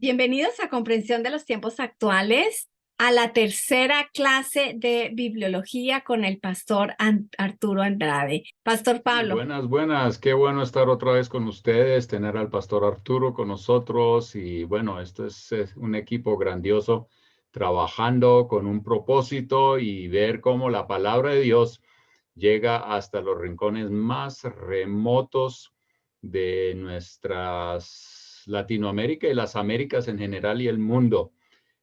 Bienvenidos a Comprensión de los Tiempos Actuales, a la tercera clase de Bibliología con el pastor Arturo Andrade. Pastor Pablo. Buenas, buenas. Qué bueno estar otra vez con ustedes, tener al pastor Arturo con nosotros. Y bueno, esto es un equipo grandioso trabajando con un propósito y ver cómo la palabra de Dios llega hasta los rincones más remotos de nuestras Latinoamérica y las Américas en general y el mundo.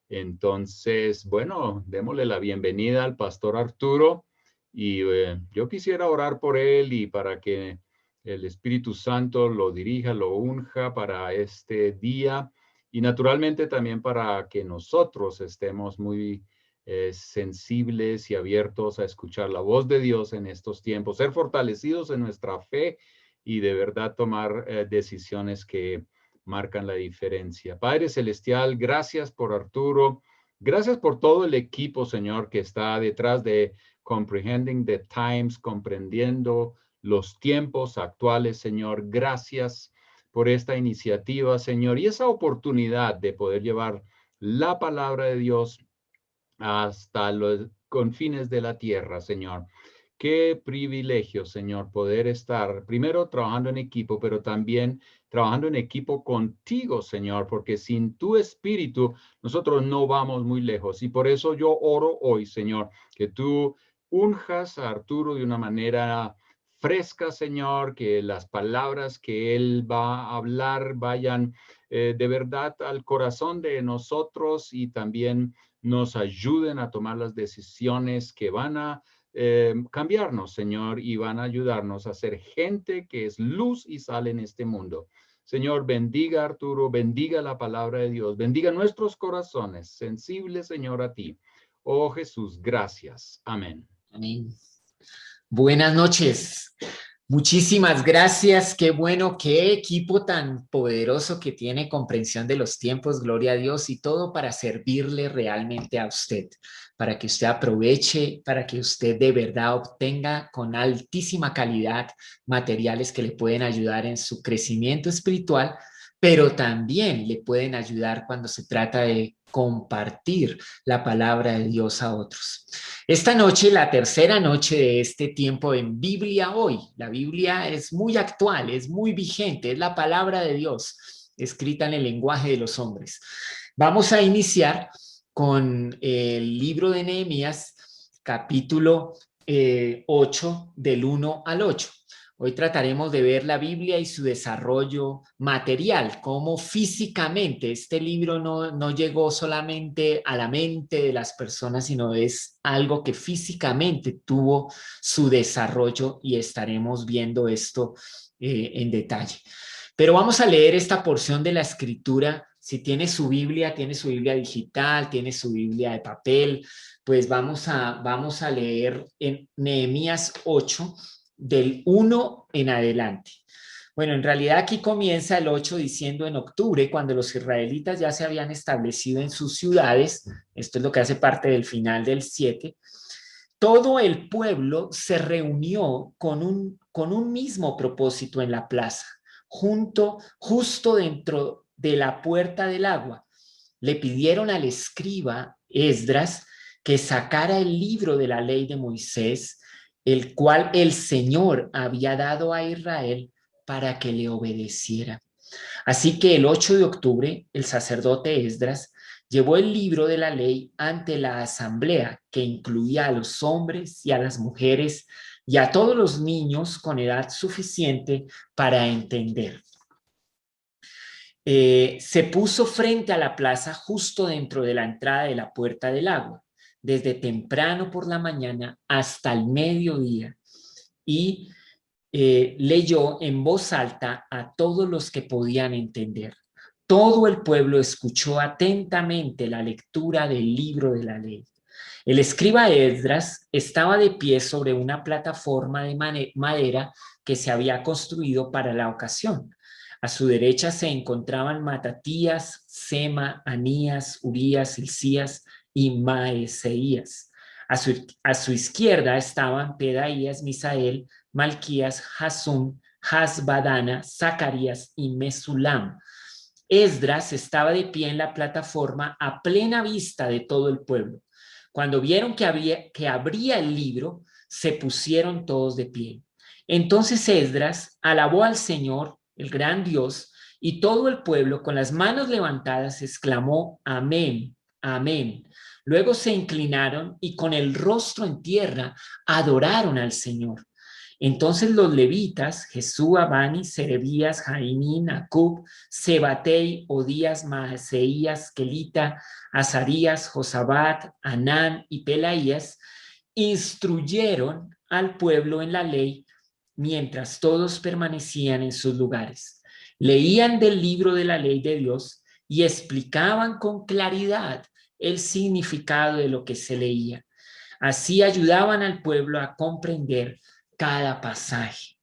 Entonces, bueno, démosle la bienvenida al pastor Arturo y yo quisiera orar por él y para que el Espíritu Santo lo dirija, lo unja para este día y naturalmente también para que nosotros estemos muy sensibles y abiertos a escuchar la voz de Dios en estos tiempos, ser fortalecidos en nuestra fe y de verdad tomar decisiones que marcan la diferencia. Padre Celestial, gracias por Arturo. Gracias por todo el equipo, Señor, que está detrás de Comprehending the Times, comprendiendo los tiempos actuales, Señor. Gracias por esta iniciativa, Señor, y esa oportunidad de poder llevar la palabra de Dios hasta los confines de la tierra, Señor. Qué privilegio, Señor, poder estar primero trabajando en equipo, pero también trabajando en equipo contigo, Señor, porque sin tu espíritu nosotros no vamos muy lejos. Y por eso yo oro hoy, Señor, que tú unjas a Arturo de una manera fresca, Señor, que las palabras que él va a hablar vayan de verdad al corazón de nosotros y también nos ayuden a tomar las decisiones que van a cambiarnos, Señor, y van a ayudarnos a ser gente que es luz y sal en este mundo. Señor, bendiga a Arturo, bendiga la palabra de Dios, bendiga nuestros corazones, sensibles, Señor, a ti. Oh Jesús, gracias. Amén. Amén. Buenas noches. Muchísimas gracias. Qué bueno, qué equipo tan poderoso que tiene comprensión de los tiempos, gloria a Dios, y todo para servirle realmente a usted, para que usted aproveche, para que usted de verdad obtenga con altísima calidad materiales que le pueden ayudar en su crecimiento espiritual, pero también le pueden ayudar cuando se trata de compartir la palabra de Dios a otros. Esta noche, la tercera noche de este tiempo en Biblia Hoy. La Biblia es muy actual, es muy vigente, es la palabra de Dios escrita en el lenguaje de los hombres. Vamos a iniciar con el libro de Nehemías, capítulo 8, del 1 al 8. Hoy trataremos de ver la Biblia y su desarrollo material, cómo físicamente este libro no llegó solamente a la mente de las personas, sino es algo que físicamente tuvo su desarrollo y estaremos viendo esto en detalle. Pero vamos a leer esta porción de la Escritura. Si tiene su Biblia digital, tiene su Biblia de papel, pues vamos a leer en Nehemías 8, del 1 en adelante. Bueno, en realidad aquí comienza el 8 diciendo en octubre, cuando los israelitas ya se habían establecido en sus ciudades, esto es lo que hace parte del final del 7, todo el pueblo se reunió con un mismo propósito en la plaza, justo dentro de la puerta del agua. Le pidieron al escriba Esdras que sacara el libro de la ley de Moisés, el cual el Señor había dado a Israel para que le obedeciera. Así que el 8 de octubre, el sacerdote Esdras llevó el libro de la ley ante la asamblea, que incluía a los hombres y a las mujeres y a todos los niños con edad suficiente para entender. Se puso frente a la plaza justo dentro de la entrada de la puerta del agua, desde temprano por la mañana hasta el mediodía, y leyó en voz alta a todos los que podían entender. Todo el pueblo escuchó atentamente la lectura del libro de la ley. El escriba Esdras estaba de pie sobre una plataforma de madera que se había construido para la ocasión. A su derecha se encontraban Matatías, Sema, Anías, Urías, Hilcías y Maaseías. A su izquierda estaban Pedaías, Misael, Malquías, Hasum, Hasbadana, Zacarías y Mesulam. Esdras estaba de pie en la plataforma a plena vista de todo el pueblo. Cuando vieron que abría el libro, se pusieron todos de pie. Entonces Esdras alabó al Señor, el gran Dios, y todo el pueblo con las manos levantadas exclamó: Amén, amén. Luego se inclinaron y con el rostro en tierra adoraron al Señor. Entonces los levitas, Jesúa, Bani, Serebías, Jaimín, Acub, Sebatei, Odías, Maaseías, Kelita, Azarías, Josabat, Anán y Pelaías, instruyeron al pueblo en la ley mientras todos permanecían en sus lugares. Leían del libro de la ley de Dios y explicaban con claridad el significado de lo que se leía. Así ayudaban al pueblo a comprender cada pasaje.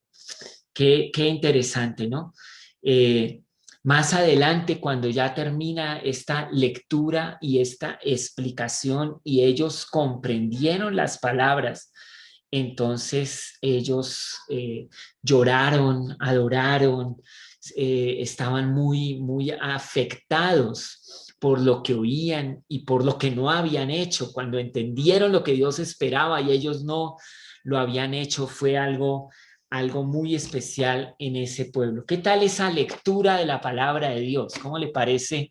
Qué interesante, ¿no? Más adelante, cuando ya termina esta lectura y esta explicación y ellos comprendieron las palabras, entonces ellos lloraron, adoraron, estaban muy afectados por lo que oían y por lo que no habían hecho. Cuando entendieron lo que Dios esperaba y ellos no lo habían hecho, fue algo muy especial en ese pueblo. ¿Qué tal esa lectura de la palabra de Dios? ¿Cómo le parece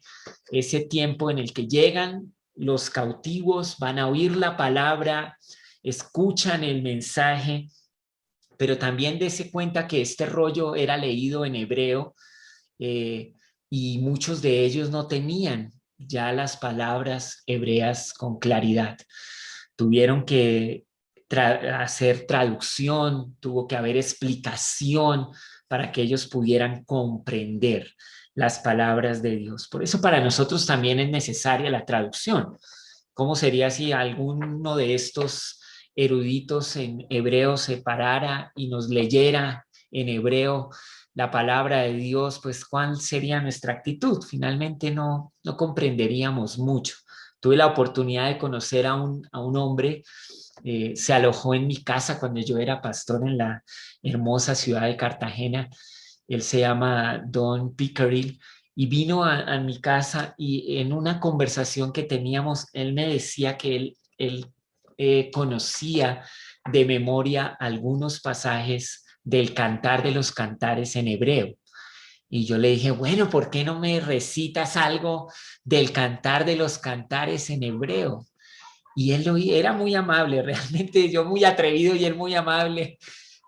ese tiempo en el que llegan los cautivos, van a oír la palabra, escuchan el mensaje, pero también dése cuenta que este rollo era leído en hebreo y muchos de ellos no tenían ya las palabras hebreas con claridad. Tuvieron que hacer traducción, tuvo que haber explicación para que ellos pudieran comprender las palabras de Dios. Por eso para nosotros también es necesaria la traducción. ¿Cómo sería si alguno de estos eruditos en hebreo se parara y nos leyera en hebreo la palabra de Dios? Pues ¿cuál sería nuestra actitud? Finalmente no comprenderíamos mucho. Tuve la oportunidad de conocer a un hombre, se alojó en mi casa cuando yo era pastor en la hermosa ciudad de Cartagena. Él se llama Don Pickerill y vino a mi casa y en una conversación que teníamos, él me decía que él conocía de memoria algunos pasajes del Cantar de los Cantares en hebreo. Y yo le dije, bueno, ¿por qué no me recitas algo del Cantar de los Cantares en hebreo? Y él era muy amable, realmente yo muy atrevido y él muy amable.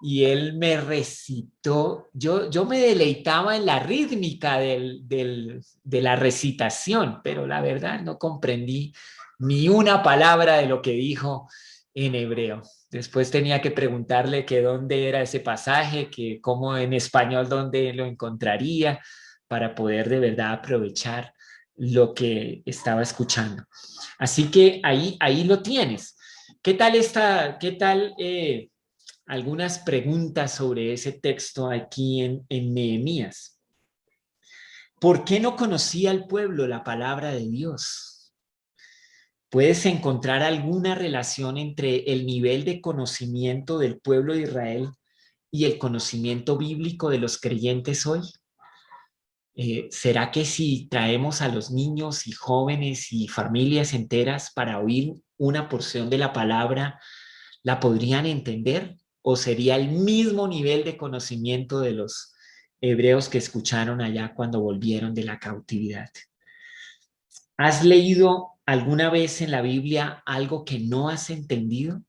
Y él me recitó, yo me deleitaba en la rítmica de la recitación, pero la verdad no comprendí ni una palabra de lo que dijo en hebreo. Después tenía que preguntarle que dónde era ese pasaje, que cómo en español dónde lo encontraría para poder de verdad aprovechar lo que estaba escuchando. Así que ahí lo tienes. ¿Qué tal algunas preguntas sobre ese texto aquí en Nehemías? ¿Por qué no conocía el pueblo la palabra de Dios? ¿Puedes encontrar alguna relación entre el nivel de conocimiento del pueblo de Israel y el conocimiento bíblico de los creyentes hoy? ¿Será que si traemos a los niños y jóvenes y familias enteras para oír una porción de la palabra, la podrían entender? ¿O sería el mismo nivel de conocimiento de los hebreos que escucharon allá cuando volvieron de la cautividad? ¿Has leído alguna vez en la Biblia algo que no has entendido?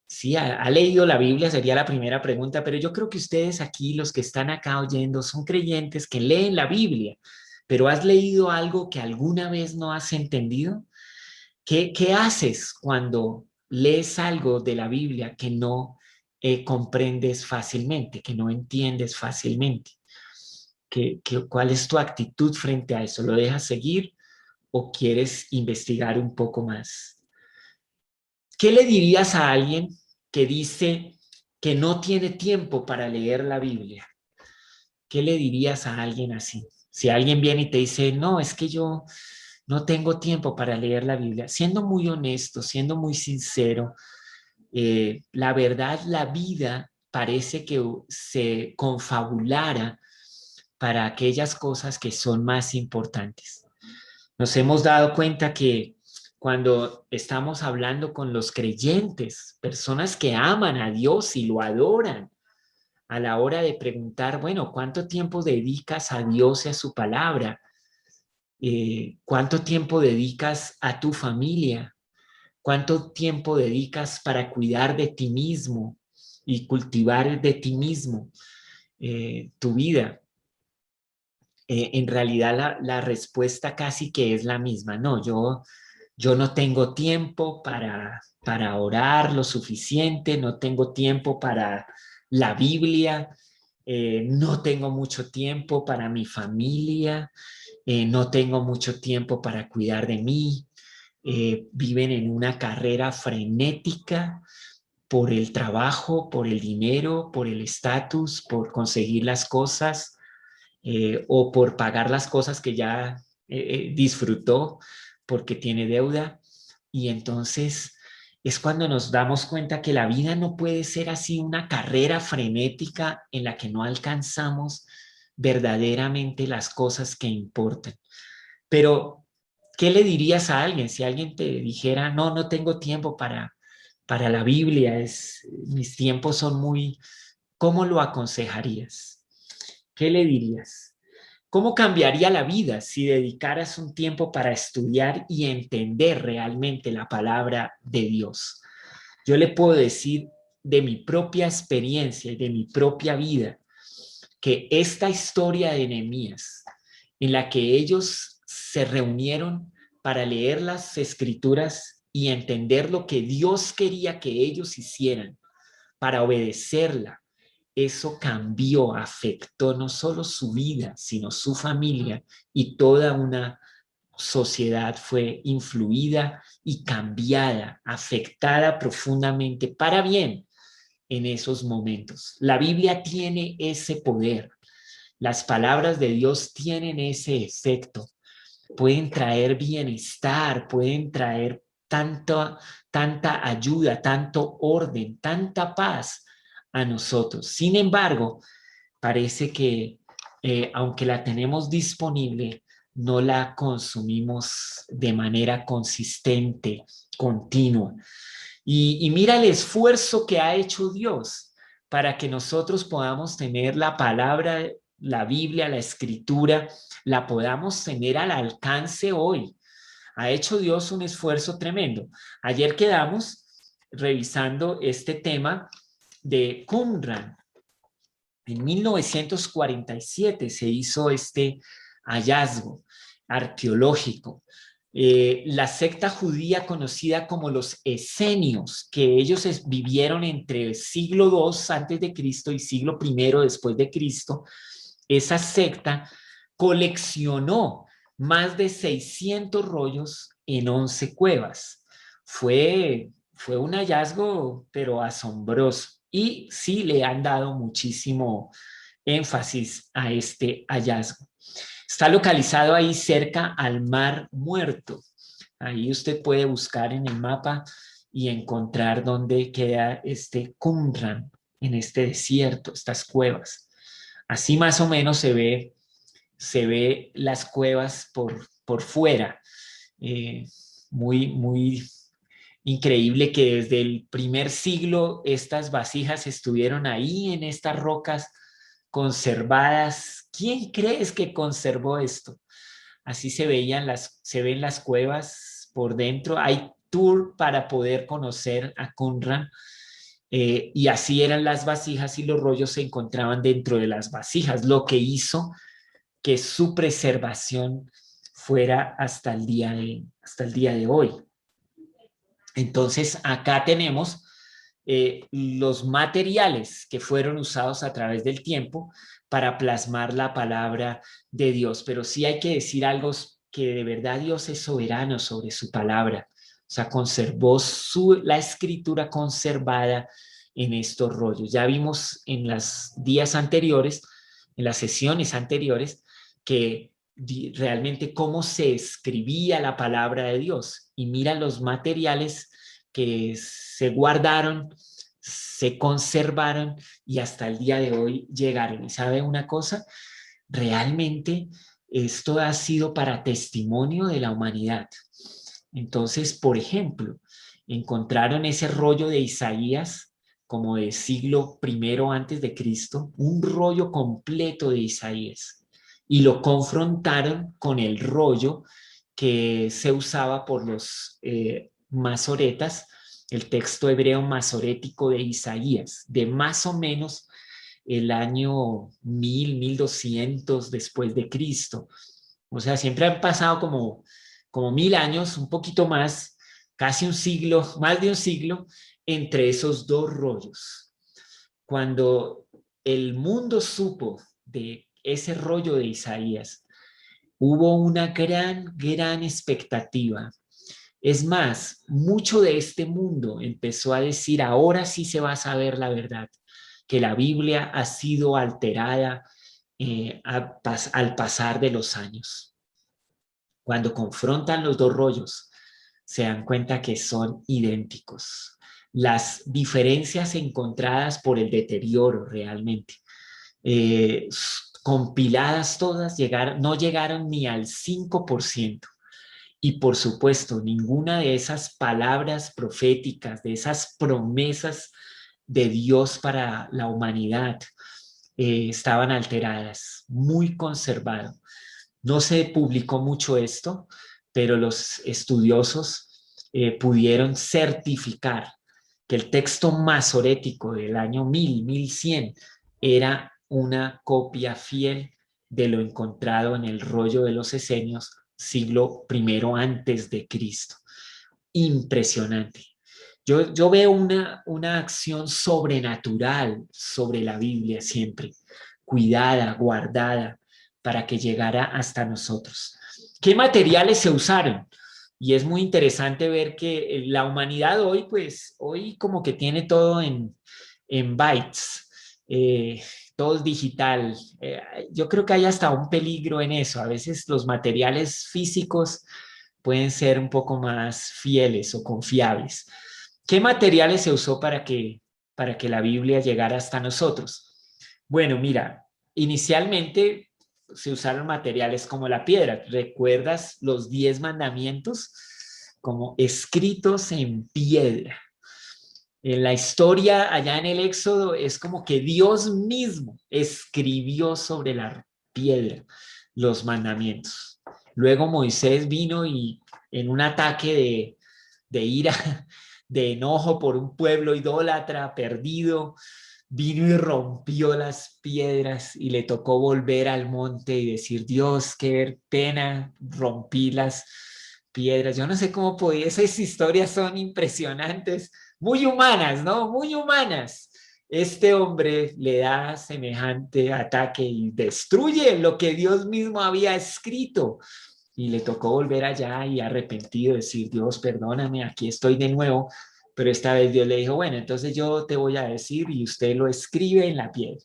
Sí, ha leído la Biblia, sería la primera pregunta, pero yo creo que ustedes aquí, los que están acá oyendo, son creyentes que leen la Biblia, pero ¿has leído algo que alguna vez no has entendido? ¿Qué haces cuando lees algo de la Biblia que no comprendes fácilmente, que no entiendes fácilmente? ¿Cuál es tu actitud frente a eso? ¿Lo dejas seguir o quieres investigar un poco más? ¿Qué le dirías a alguien que dice que no tiene tiempo para leer la Biblia? ¿Qué le dirías a alguien así? Si alguien viene y te dice, no, es que yo no tengo tiempo para leer la Biblia, siendo muy honesto, siendo muy sincero, la verdad, la vida parece que se confabulara para aquellas cosas que son más importantes. Nos hemos dado cuenta que cuando estamos hablando con los creyentes, personas que aman a Dios y lo adoran, a la hora de preguntar, bueno, ¿cuánto tiempo dedicas a Dios y a su palabra? ¿Cuánto tiempo dedicas a tu familia? ¿Cuánto tiempo dedicas para cuidar de ti mismo y cultivar de ti mismo tu vida? En realidad la respuesta casi que es la misma. No, yo no tengo tiempo para orar lo suficiente, no tengo tiempo para la Biblia, no tengo mucho tiempo para mi familia, no tengo mucho tiempo para cuidar de mí. Viven en una carrera frenética por el trabajo, por el dinero, por el estatus, por conseguir las cosas o por pagar las cosas que ya disfrutó porque tiene deuda. Y entonces es cuando nos damos cuenta que la vida no puede ser así una carrera frenética en la que no alcanzamos verdaderamente las cosas que importan. Pero, ¿qué le dirías a alguien si alguien te dijera, no, no tengo tiempo para la Biblia, mis tiempos son muy... ¿Cómo lo aconsejarías? ¿Qué le dirías? ¿Cómo cambiaría la vida si dedicaras un tiempo para estudiar y entender realmente la palabra de Dios? Yo le puedo decir de mi propia experiencia y de mi propia vida que esta historia de Nehemías, en la que ellos se reunieron para leer las escrituras y entender lo que Dios quería que ellos hicieran, para obedecerla, eso cambió, afectó no solo su vida, sino su familia, y toda una sociedad fue influida y cambiada, afectada profundamente para bien en esos momentos. La Biblia tiene ese poder. Las palabras de Dios tienen ese efecto. Pueden traer bienestar, pueden traer tanta ayuda, tanto orden, tanta paz a nosotros. Sin embargo, parece que aunque la tenemos disponible, no la consumimos de manera consistente, continua. Y mira el esfuerzo que ha hecho Dios para que nosotros podamos tener la palabra, la Biblia, la Escritura, la podamos tener al alcance hoy. Ha hecho Dios un esfuerzo tremendo. Ayer quedamos revisando este tema de Qumran. En 1947 se hizo este hallazgo arqueológico. La secta judía conocida como los esenios, que ellos vivieron entre el siglo II antes de Cristo y siglo I después de Cristo, esa secta coleccionó más de 600 rollos en 11 cuevas. Fue un hallazgo, pero asombroso. Y sí le han dado muchísimo énfasis a este hallazgo. Está localizado ahí cerca al Mar Muerto. Ahí usted puede buscar en el mapa y encontrar dónde queda este Qumran, en este desierto, estas cuevas. Así más o menos se ve las cuevas por fuera. Muy increíble que desde el primer siglo estas vasijas estuvieron ahí en estas rocas conservadas. ¿Quién crees que conservó esto? Así se ven las cuevas por dentro. Hay tour para poder conocer a Qumran. Y así eran las vasijas y los rollos se encontraban dentro de las vasijas, lo que hizo que su preservación fuera hasta el día de hoy. Entonces, acá tenemos los materiales que fueron usados a través del tiempo para plasmar la palabra de Dios. Pero sí hay que decir algo, que de verdad Dios es soberano sobre su palabra. O sea, conservó la escritura conservada en estos rollos. Ya vimos en los días anteriores, en las sesiones anteriores, que realmente cómo se escribía la palabra de Dios. Y mira los materiales que se guardaron, se conservaron y hasta el día de hoy llegaron. ¿Y sabe una cosa? realmente esto ha sido para testimonio de la humanidad. Entonces, por ejemplo, encontraron ese rollo de Isaías como de siglo I antes de Cristo, un rollo completo de Isaías, y lo confrontaron con el rollo que se usaba por los masoretas, el texto hebreo masorético de Isaías, de más o menos el año 1200 después de Cristo. O sea, siempre han pasado como 1000 años, un poquito más, casi un siglo, más de un siglo, entre esos dos rollos. Cuando el mundo supo de ese rollo de Isaías, hubo una gran expectativa. Es más, mucho de este mundo empezó a decir, ahora sí se va a saber la verdad, que la Biblia ha sido alterada al pasar de los años. Cuando confrontan los dos rollos, se dan cuenta que son idénticos. Las diferencias encontradas por el deterioro realmente, compiladas todas, no llegaron ni al 5%. Y por supuesto, ninguna de esas palabras proféticas, de esas promesas de Dios para la humanidad, estaban alteradas, muy conservado. No se publicó mucho esto, pero los estudiosos pudieron certificar que el texto masorético del año 1100 era una copia fiel de lo encontrado en el rollo de los esenios siglo I antes de Cristo. Impresionante. Yo veo una acción sobrenatural sobre la Biblia siempre, cuidada, guardada, para que llegara hasta nosotros. ¿Qué materiales se usaron? Y es muy interesante ver que la humanidad hoy, pues, hoy como que tiene todo en bytes, todo es digital. Yo creo que hay hasta un peligro en eso. A veces los materiales físicos pueden ser un poco más fieles o confiables. ¿Qué materiales se usó para que la Biblia llegara hasta nosotros? Bueno, mira, inicialmente se usaron materiales como la piedra. ¿Recuerdas los 10 mandamientos? Como escritos en piedra. En la historia, allá en el Éxodo, es como que Dios mismo escribió sobre la piedra los mandamientos. Luego Moisés vino y en un ataque de ira, de enojo por un pueblo idólatra perdido, vino y rompió las piedras y le tocó volver al monte y decir, Dios, qué pena, rompí las piedras. Yo no sé cómo podía, esas historias son impresionantes, muy humanas, ¿no? Muy humanas. Este hombre le da semejante ataque y destruye lo que Dios mismo había escrito. Y le tocó volver allá y arrepentido, decir, Dios, perdóname, aquí estoy de nuevo. Pero esta vez Dios le dijo, bueno, entonces yo te voy a decir y usted lo escribe en la piedra.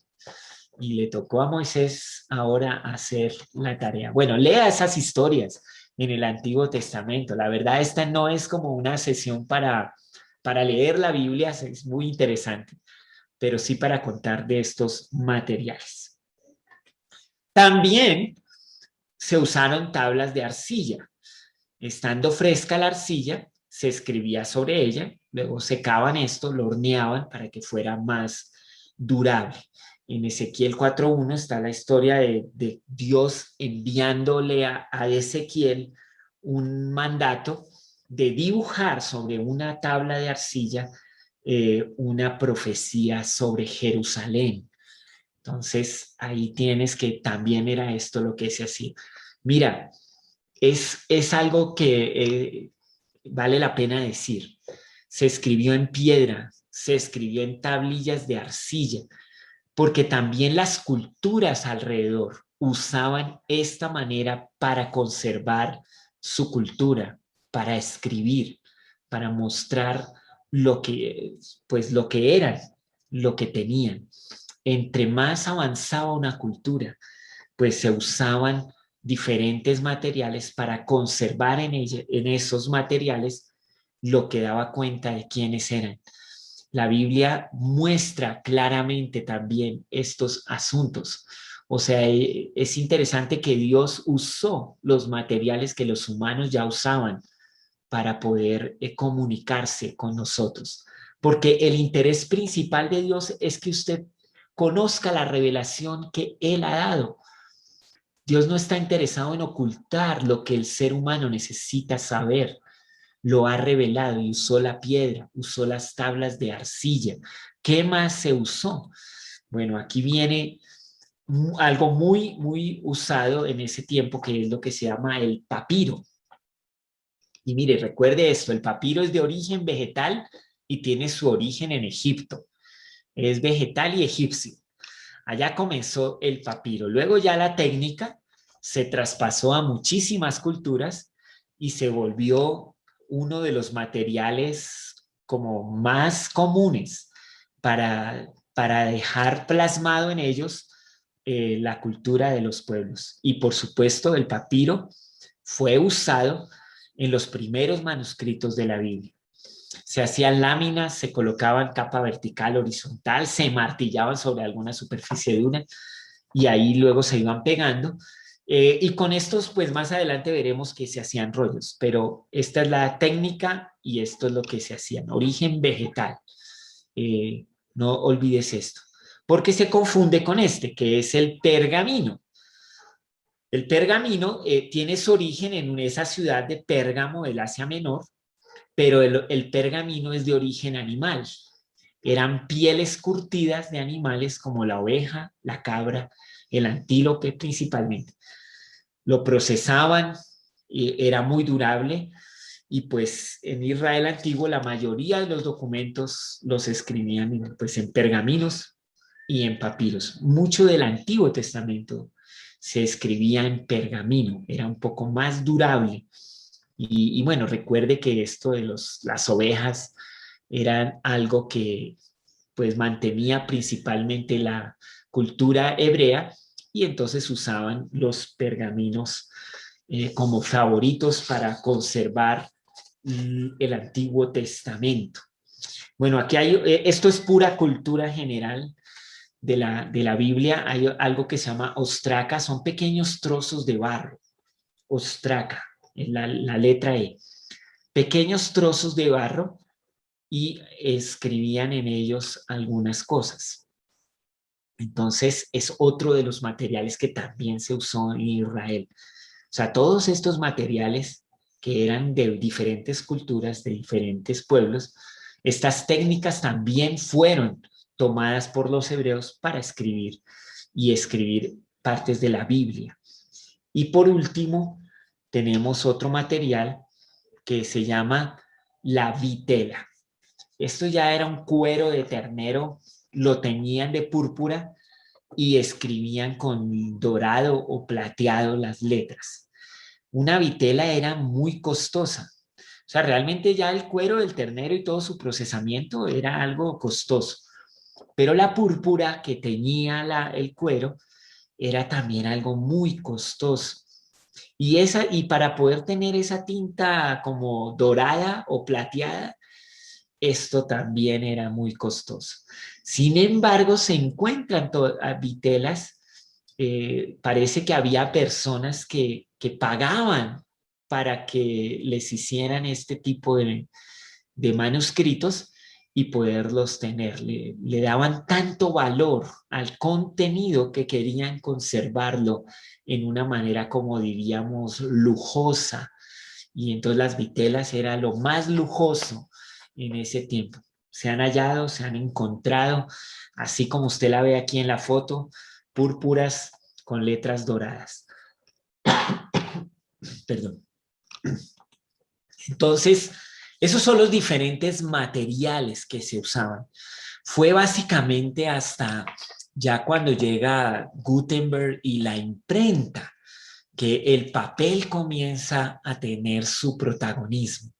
Y le tocó a Moisés ahora hacer la tarea. Bueno, lea esas historias en el Antiguo Testamento. La verdad, esta no es como una sesión para leer la Biblia, es muy interesante, pero sí para contar de estos materiales. También se usaron tablas de arcilla. Estando fresca la arcilla, se escribía sobre ella, luego secaban esto, lo horneaban para que fuera más durable. En Ezequiel 4.1 está la historia de Dios enviándole a Ezequiel un mandato de dibujar sobre una tabla de arcilla una profecía sobre Jerusalén. Entonces, ahí tienes que también era esto lo que se hacía. Mira, es algo que vale la pena decir. Se escribió en piedra, se escribió en tablillas de arcilla, porque también las culturas alrededor usaban esta manera para conservar su cultura, para escribir, para mostrar lo que eran, lo que tenían. Entre más avanzaba una cultura, pues se usaban diferentes materiales para conservar en esos materiales lo que daba cuenta de quiénes eran. La Biblia muestra claramente también estos asuntos. O sea, es interesante que Dios usó los materiales que los humanos ya usaban para poder comunicarse con nosotros. Porque el interés principal de Dios es que usted conozca la revelación que Él ha dado. Dios no está interesado en ocultar lo que el ser humano necesita saber. Lo ha revelado y usó la piedra, usó las tablas de arcilla. ¿Qué más se usó? Bueno, aquí viene algo muy usado en ese tiempo, que es lo que se llama el papiro. Y mire, recuerde esto, el papiro es de origen vegetal y tiene su origen en Egipto. Es vegetal y egipcio. Allá comenzó el papiro. Luego ya la técnica se traspasó a muchísimas culturas y se volvió uno de los materiales como más comunes para dejar plasmado en ellos la cultura de los pueblos. Y por supuesto el papiro fue usado en los primeros manuscritos de la Biblia. Se hacían láminas, se colocaban capa vertical, horizontal, se martillaban sobre alguna superficie dura y ahí luego se iban pegando. Y con estos, pues más adelante veremos que se hacían rollos, pero esta es la técnica y esto es lo que se hacían. Origen vegetal. No olvides esto, porque se confunde con este, que es el pergamino. El pergamino tiene su origen en esa ciudad de Pérgamo del Asia Menor, pero el pergamino es de origen animal. Eran pieles curtidas de animales como la oveja, la cabra, el antílope principalmente. Lo procesaban, era muy durable y pues en Israel antiguo la mayoría de los documentos los escribían pues en pergaminos y en papiros. Mucho del Antiguo Testamento se escribía en pergamino, era un poco más durable. Y bueno, recuerde que esto de las ovejas eran algo que pues mantenía principalmente la cultura hebrea y entonces usaban los pergaminos como favoritos para conservar el Antiguo Testamento. Bueno, aquí hay, esto es pura cultura general de la Biblia. Hay algo que se llama ostraca, son pequeños trozos de barro, ostraca, la letra E, pequeños trozos de barro y escribían en ellos algunas cosas. Entonces es otro de los materiales que también se usó en Israel. O sea, todos estos materiales que eran de diferentes culturas, de diferentes pueblos, estas técnicas también fueron tomadas por los hebreos para escribir y escribir partes de la Biblia. Y por último, tenemos otro material que se llama la vitela. Esto ya era un cuero de ternero, lo teñían de púrpura y escribían con dorado o plateado las letras. Una vitela era muy costosa. O sea, realmente ya el cuero del ternero y todo su procesamiento era algo costoso. Pero la púrpura que teñía el cuero era también algo muy costoso. Y para poder tener esa tinta como dorada o plateada, esto también era muy costoso. Sin embargo, se encuentran vitelas, parece que había personas que pagaban para que les hicieran este tipo de manuscritos y poderlos tener. Le daban tanto valor al contenido que querían conservarlo en una manera, como diríamos, lujosa. Y entonces las vitelas era lo más lujoso en ese tiempo. Se han hallado, se han encontrado, así como usted la ve aquí en la foto, púrpuras con letras doradas. Perdón. Entonces, esos son los diferentes materiales que se usaban. Fue básicamente hasta ya cuando llega Gutenberg y la imprenta que el papel comienza a tener su protagonismo.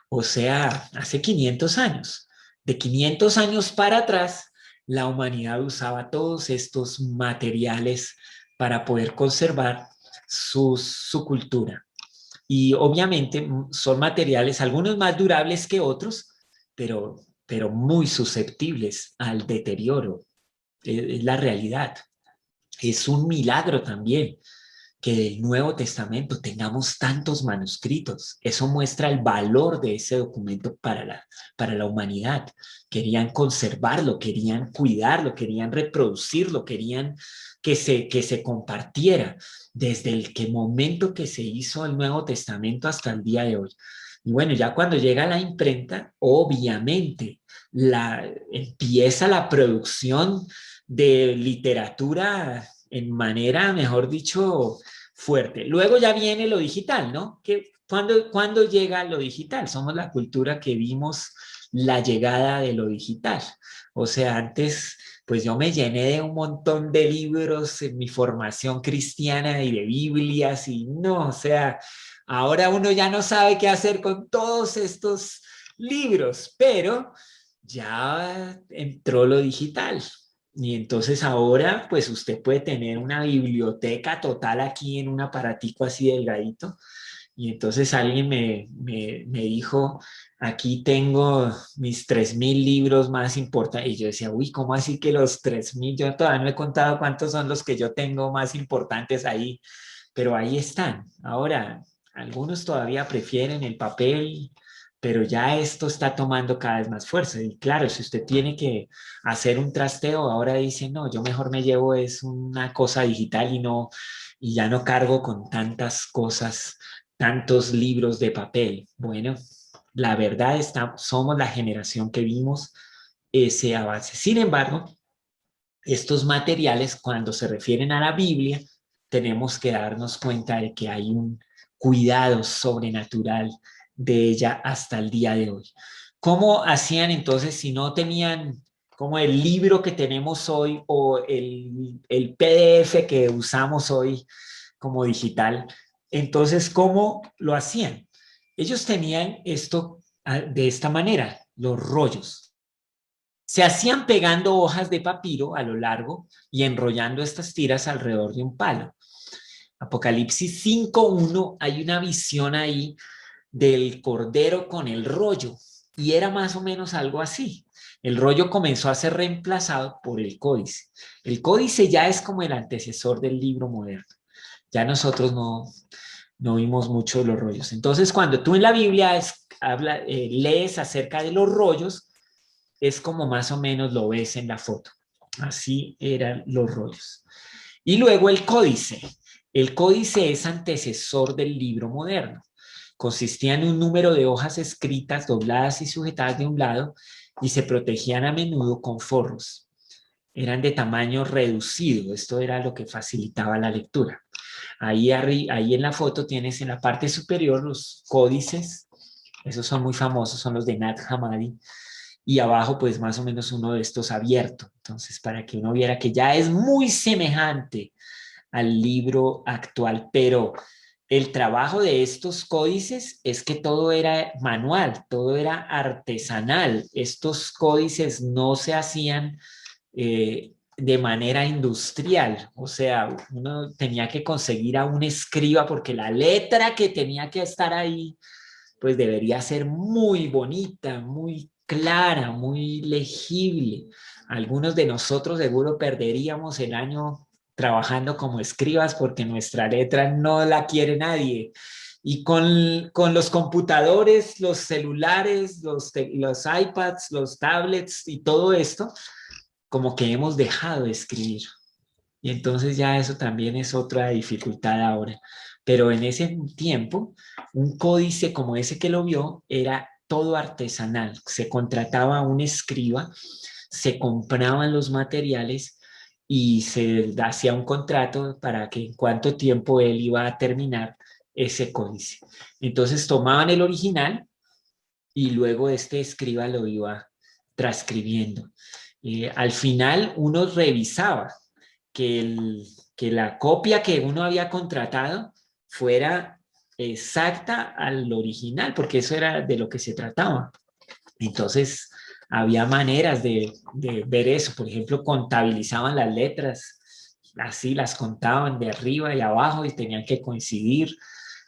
O sea, hace 500 años. De 500 años para atrás, la humanidad usaba todos estos materiales para poder conservar su cultura. Y obviamente son materiales, algunos más durables que otros, pero muy susceptibles al deterioro. Es la realidad. Es un milagro también que del Nuevo Testamento tengamos tantos manuscritos. Eso muestra el valor de ese documento para la humanidad. Querían conservarlo, querían cuidarlo, querían reproducirlo, querían que se compartiera desde momento que se hizo el Nuevo Testamento hasta el día de hoy. Y bueno, ya cuando llega la imprenta, obviamente empieza la producción de literatura en manera, mejor dicho, fuerte. Luego ya viene lo digital, ¿no? ¿Cuándo llega lo digital? Somos la cultura que vimos la llegada de lo digital. O sea, antes, pues yo me llené de un montón de libros en mi formación cristiana y de Biblias y no, o sea, ahora uno ya no sabe qué hacer con todos estos libros, pero ya entró lo digital. Y entonces ahora, pues usted puede tener una biblioteca total aquí en un aparatico así delgadito. Y entonces alguien me dijo, aquí tengo mis 3.000 libros más importantes. Y yo decía, uy, ¿cómo así que los 3.000? Yo todavía no he contado cuántos son los que yo tengo más importantes ahí, pero ahí están. Ahora, algunos todavía prefieren el papel, pero ya esto está tomando cada vez más fuerza. Y claro, si usted tiene que hacer un trasteo, ahora dice, no, yo mejor me llevo es una cosa digital y ya no cargo con tantas cosas, tantos libros de papel. Bueno, la verdad somos la generación que vimos ese avance. Sin embargo, estos materiales, cuando se refieren a la Biblia, tenemos que darnos cuenta de que hay un cuidado sobrenatural de ella hasta el día de hoy. ¿Cómo hacían entonces si no tenían como el libro que tenemos hoy o el PDF que usamos hoy como digital? Entonces, ¿cómo lo hacían? Ellos tenían esto de esta manera, los rollos. Se hacían pegando hojas de papiro a lo largo y enrollando estas tiras alrededor de un palo. Apocalipsis 5:1, hay una visión ahí del cordero con el rollo y era más o menos algo así. El rollo comenzó a ser reemplazado por el códice. El códice ya es como el antecesor del libro moderno. Ya nosotros no vimos mucho de los rollos. Entonces, cuando tú en la Biblia lees acerca de los rollos, es como más o menos lo ves en la foto. Así eran los rollos. Y luego el códice. El códice es antecesor del libro moderno. Consistía en un número de hojas escritas, dobladas y sujetadas de un lado y se protegían a menudo con forros. Eran de tamaño reducido. Esto era lo que facilitaba la lectura. Ahí en la foto tienes en la parte superior los códices. Esos son muy famosos, son los de Nag Hammadi. Y abajo pues más o menos uno de estos abierto. Entonces para que uno viera que ya es muy semejante al libro actual, pero el trabajo de estos códices es que todo era manual, todo era artesanal. Estos códices no se hacían de manera industrial, o sea, uno tenía que conseguir a un escriba porque la letra que tenía que estar ahí pues debería ser muy bonita, muy clara, muy legible. Algunos de nosotros seguro perderíamos el año trabajando como escribas porque nuestra letra no la quiere nadie. Y con los computadores, los celulares, los iPads, los tablets y todo esto, como que hemos dejado de escribir. Y entonces ya eso también es otra dificultad ahora. Pero en ese tiempo, un códice como ese que lo vio era todo artesanal. Se contrataba a un escriba, se compraban los materiales y se hacía un contrato para que en cuánto tiempo él iba a terminar ese códice. Entonces tomaban el original y luego este escriba lo iba transcribiendo. Al final uno revisaba que la copia que uno había contratado fuera exacta al original, porque eso era de lo que se trataba. Entonces, había maneras de ver eso. Por ejemplo, contabilizaban las letras, así las contaban de arriba y abajo y tenían que coincidir.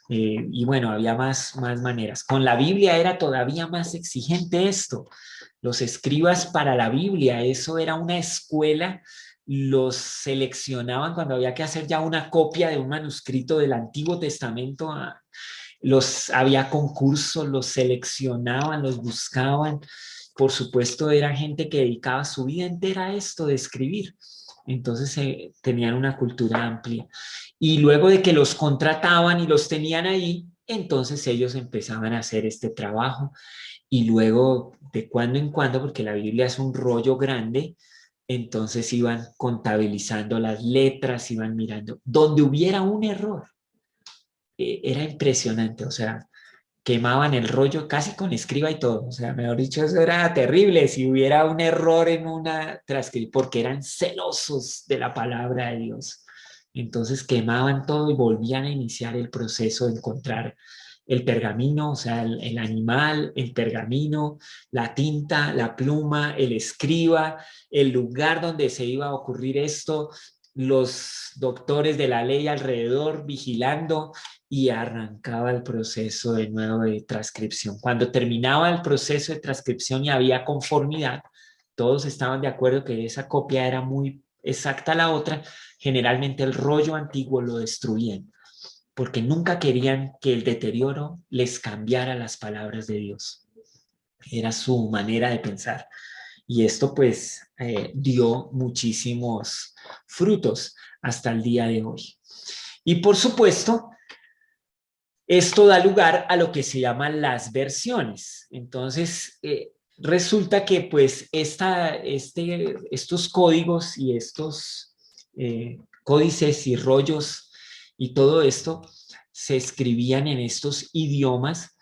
Y bueno, había más maneras. Con la Biblia era todavía más exigente esto. Los escribas para la Biblia, eso era una escuela los seleccionaban cuando había que hacer ya una copia de un manuscrito del Antiguo Testamento. Había concursos, los seleccionaban, los buscaban. Por supuesto, era gente que dedicaba su vida entera a esto de escribir. Entonces tenían una cultura amplia. Y luego de que los contrataban y los tenían ahí, entonces ellos empezaban a hacer este trabajo. Y luego, de cuando en cuando, porque la Biblia es un rollo grande, entonces iban contabilizando las letras, iban mirando. Donde hubiera un error, era impresionante, o sea, quemaban el rollo casi con escriba y todo, o sea, mejor dicho, eso era terrible si hubiera un error en una transcripción, porque eran celosos de la palabra de Dios. Entonces quemaban todo y volvían a iniciar el proceso de encontrar el pergamino, o sea, el animal, el pergamino, la tinta, la pluma, el escriba, el lugar donde se iba a ocurrir esto, los doctores de la ley alrededor vigilando, y arrancaba el proceso de nuevo de transcripción. Cuando terminaba el proceso de transcripción y había conformidad, todos estaban de acuerdo que esa copia era muy exacta a la otra, generalmente el rollo antiguo lo destruían, porque nunca querían que el deterioro les cambiara las palabras de Dios. Era su manera de pensar. Y esto pues dio muchísimos frutos hasta el día de hoy. Y por supuesto, esto da lugar a lo que se llaman las versiones. Entonces, resulta que pues estos códigos y estos códices y rollos y todo esto se escribían en estos idiomas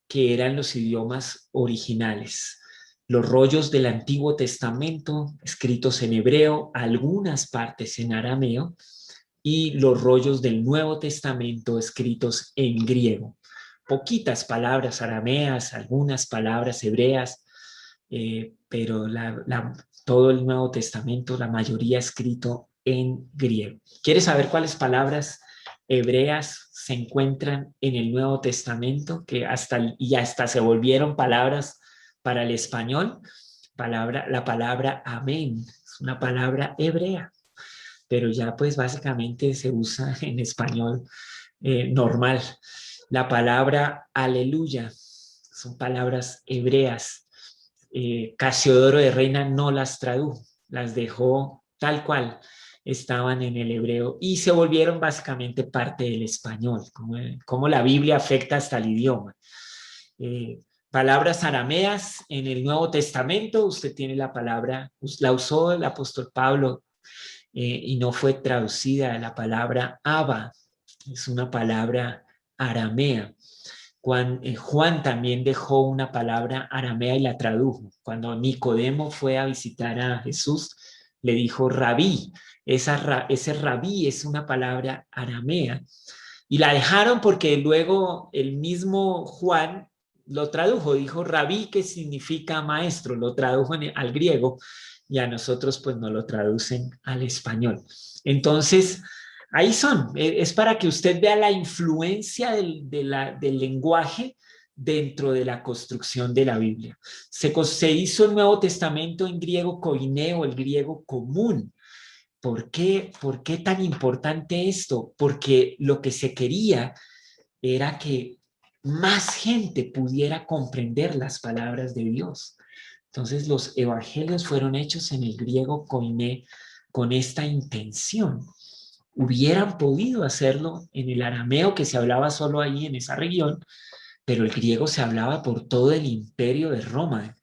que eran los idiomas originales. Los rollos del Antiguo Testamento, escritos en hebreo, algunas partes en arameo, y los rollos del Nuevo Testamento escritos en griego. Poquitas palabras arameas, algunas palabras hebreas, pero todo el Nuevo Testamento, la mayoría escrito en griego. ¿Quieres saber cuáles palabras hebreas se encuentran en el Nuevo Testamento, que hasta se volvieron palabras para el español? La palabra amén es una palabra hebrea, pero ya pues básicamente se usa en español normal. La palabra aleluya son palabras hebreas. Casiodoro de Reina no las tradujo, las dejó tal cual estaban en el hebreo y se volvieron básicamente parte del español, como la Biblia afecta hasta el idioma. Palabras arameas en el Nuevo Testamento, usted tiene la palabra, la usó el apóstol Pablo y no fue traducida. La palabra Abba es una palabra aramea. Juan también dejó una palabra aramea y la tradujo. Cuando Nicodemo fue a visitar a Jesús, le dijo rabí. Ese rabí es una palabra aramea. Y la dejaron porque luego el mismo Juan lo tradujo. Dijo rabí, que significa maestro. Lo tradujo al griego y a nosotros pues nos lo traducen al español. Entonces, ahí son. Es para que usted vea la influencia del lenguaje dentro de la construcción de la Biblia. Se hizo el Nuevo Testamento en griego koineo, el griego común. ¿Por qué tan importante esto? Porque lo que se quería era que más gente pudiera comprender las palabras de Dios. Entonces los evangelios fueron hechos en el griego koiné con esta intención. Hubieran podido hacerlo en el arameo, que se hablaba solo ahí en esa región, pero el griego se hablaba por todo el imperio de Roma.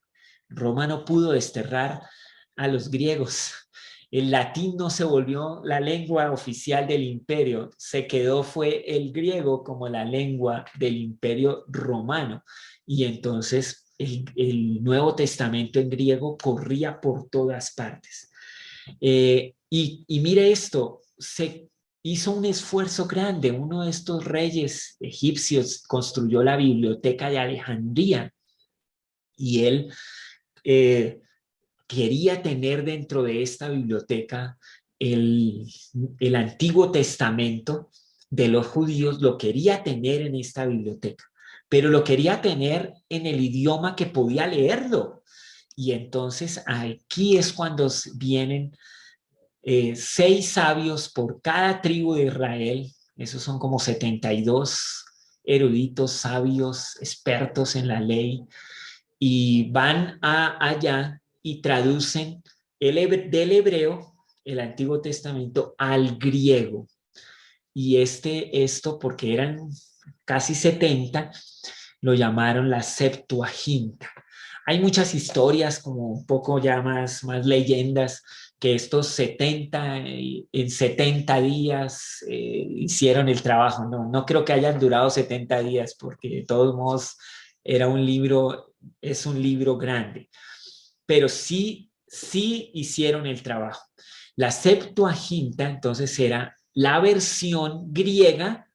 Roma no pudo desterrar a los griegos. El latín no se volvió la lengua oficial del imperio, fue el griego como la lengua del imperio romano. Y entonces el Nuevo Testamento en griego corría por todas partes. Y mire esto, se hizo un esfuerzo grande. Uno de estos reyes egipcios construyó la biblioteca de Alejandría y él quería tener dentro de esta biblioteca el Antiguo Testamento de los judíos, lo quería tener en esta biblioteca, pero lo quería tener en el idioma que podía leerlo. Y entonces aquí es cuando vienen 6 sabios por cada tribu de Israel. Esos son como 72 eruditos, sabios, expertos en la ley, y van allá y traducen del hebreo, el Antiguo Testamento, al griego. Y esto porque eran casi 70, lo llamaron la Septuaginta. Hay muchas historias, como un poco ya más leyendas, que estos 70, en 70 días hicieron el trabajo. No creo que hayan durado 70 días, porque de todos modos es un libro grande. Pero sí hicieron el trabajo. La Septuaginta, entonces, era la versión griega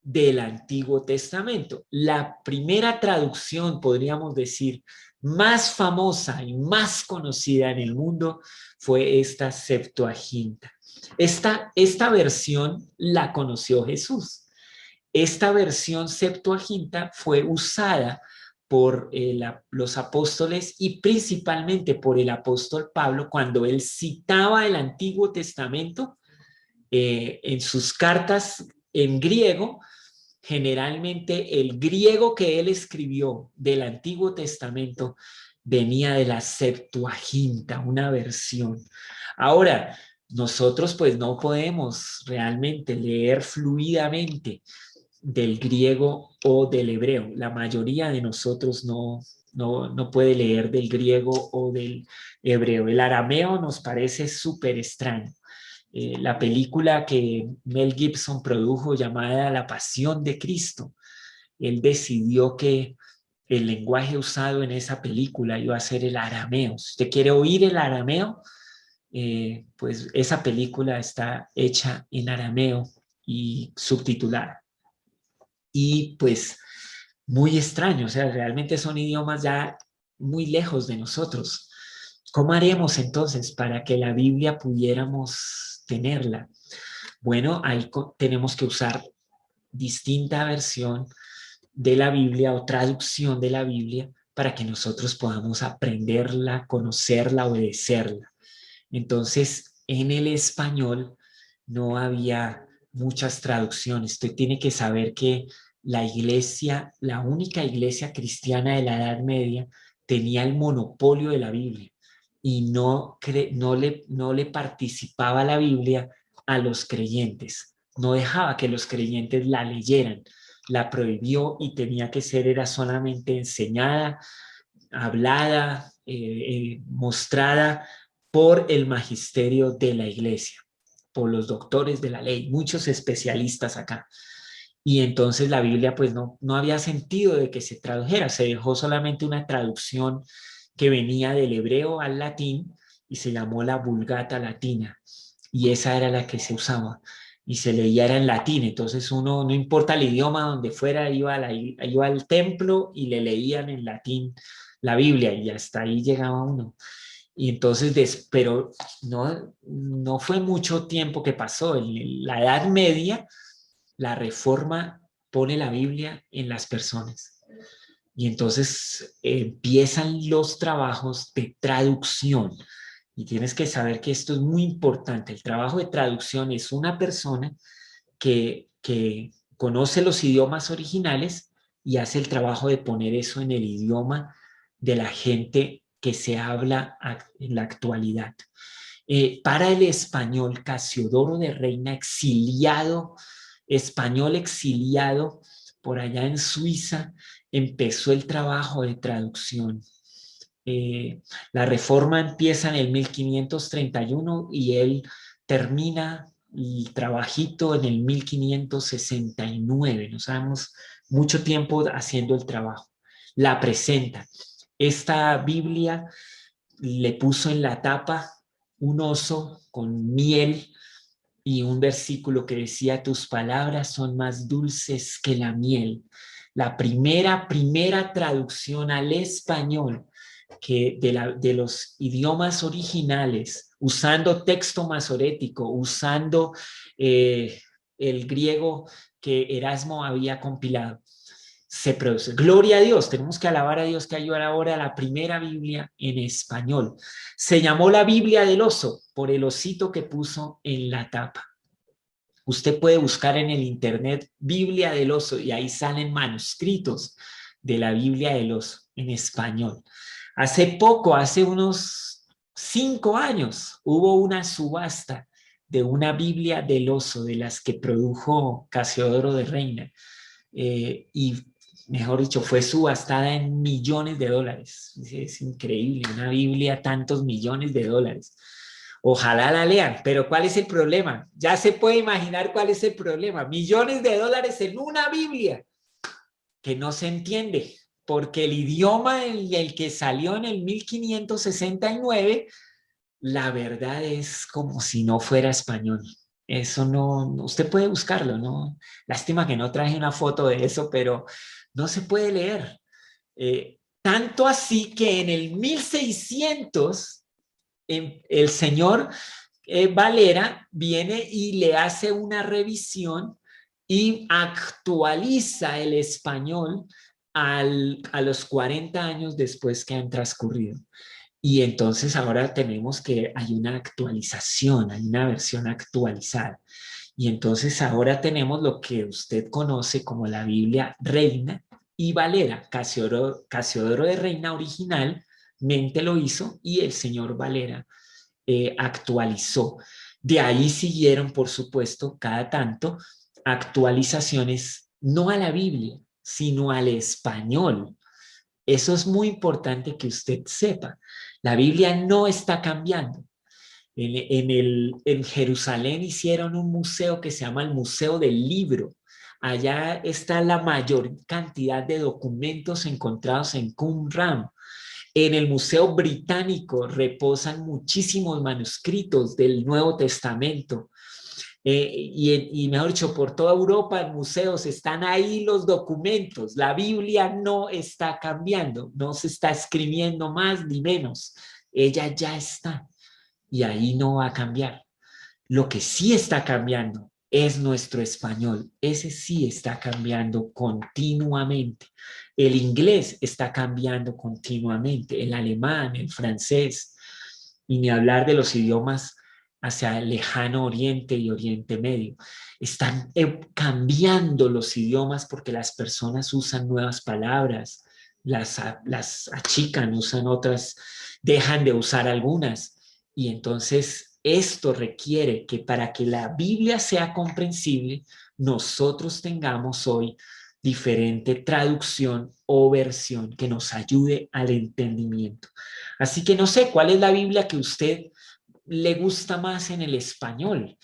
del Antiguo Testamento. La primera traducción, podríamos decir, más famosa y más conocida en el mundo fue esta Septuaginta. Esta versión la conoció Jesús. Esta versión Septuaginta fue usada por los apóstoles y principalmente por el apóstol Pablo cuando él citaba el Antiguo Testamento en sus cartas en griego. Generalmente el griego que él escribió del Antiguo Testamento venía de la Septuaginta, una versión. Ahora, nosotros pues no podemos realmente leer fluidamente del griego o del hebreo. La mayoría de nosotros no puede leer del griego o del hebreo. El arameo nos parece súper extraño. La película que Mel Gibson produjo llamada La Pasión de Cristo, él decidió que el lenguaje usado en esa película iba a ser el arameo. Si usted quiere oír el arameo, pues esa película está hecha en arameo y subtitulada. Y pues muy extraño, o sea, realmente son idiomas ya muy lejos de nosotros. ¿Cómo haremos entonces para que la Biblia pudiéramos tenerla? Bueno, ahí tenemos que usar distinta versión de la Biblia o traducción de la Biblia para que nosotros podamos aprenderla, conocerla, obedecerla. Entonces, en el español no había muchas traducciones. Usted tiene que saber que la iglesia, la única iglesia cristiana de la Edad Media, tenía el monopolio de la Biblia y no le participaba la Biblia a los creyentes. No dejaba que los creyentes la leyeran, la prohibió y tenía que ser, era solamente enseñada, hablada, mostrada por el magisterio de la iglesia, por los doctores de la ley, muchos especialistas acá. Y entonces la Biblia pues no había sentido de que se tradujera, se dejó solamente una traducción que venía del hebreo al latín y se llamó la Vulgata Latina, y esa era la que se usaba y se leía era en latín. Entonces uno, no importa el idioma donde fuera, iba al templo y le leían en latín la Biblia y hasta ahí llegaba uno. Y entonces, pero no fue mucho tiempo que pasó. En la Edad Media, la Reforma pone la Biblia en las personas. Y entonces empiezan los trabajos de traducción. Y tienes que saber que esto es muy importante. El trabajo de traducción es una persona que conoce los idiomas originales y hace el trabajo de poner eso en el idioma de la gente que se habla en la actualidad. Para el español, Casiodoro de Reina, español exiliado por allá en Suiza, empezó el trabajo de traducción. La Reforma empieza en el 1531 y él termina el trabajito en el 1569. No sabemos mucho tiempo haciendo el trabajo. La presenta. Esta Biblia le puso en la tapa un oso con miel y un versículo que decía: tus palabras son más dulces que la miel. La primera traducción al español de los idiomas originales, usando texto masorético, usando el griego que Erasmo había compilado. se produce. Gloria a Dios, tenemos que alabar a Dios que hay ahora la primera Biblia en español. Se llamó la Biblia del oso por el osito que puso en la tapa. Usted puede buscar en el internet Biblia del oso y ahí salen manuscritos de la Biblia del oso en español. Hace poco, hace unos 5 años, hubo una subasta de una Biblia del oso, de las que produjo Casiodoro de Reina. Y mejor dicho, fue subastada en millones de dólares. Es increíble, una Biblia, tantos millones de dólares. Ojalá la lean, pero ¿cuál es el problema? Ya se puede imaginar cuál es el problema. Millones de dólares en una Biblia que no se entiende, porque el idioma en el que salió en el 1569, la verdad es como si no fuera español. Eso no, usted puede buscarlo, ¿no? Lástima que no traje una foto de eso, pero no se puede leer. Tanto así que en el 1600, el señor Valera viene y le hace una revisión y actualiza el español a los 40 años después que han transcurrido. Y entonces ahora tenemos que hay una actualización, hay una versión actualizada. Y entonces ahora tenemos lo que usted conoce como la Biblia Reina y Valera. Casiodoro de Reina originalmente lo hizo y el señor Valera actualizó. De ahí siguieron, por supuesto, cada tanto actualizaciones, no a la Biblia, sino al español. Eso es muy importante que usted sepa. La Biblia no está cambiando. En Jerusalén hicieron un museo que se llama el Museo del Libro. Allá está la mayor cantidad de documentos encontrados en Qumran. En el Museo Británico reposan muchísimos manuscritos del Nuevo Testamento. Y mejor dicho, por toda Europa en museos están ahí los documentos. La Biblia no está cambiando, no se está escribiendo más ni menos. Ella ya está y ahí no va a cambiar. Lo que sí está cambiando es nuestro español. Ese sí está cambiando continuamente. El inglés está cambiando continuamente, el alemán, el francés, y ni hablar de los idiomas hacia el lejano oriente y oriente medio. Están cambiando los idiomas porque las personas usan nuevas palabras, las achican, usan otras, dejan de usar algunas. Y entonces esto requiere que para que la Biblia sea comprensible, nosotros tengamos hoy diferente traducción o versión que nos ayude al entendimiento. Así que no sé, ¿cuál es la Biblia que a usted le gusta más en el español?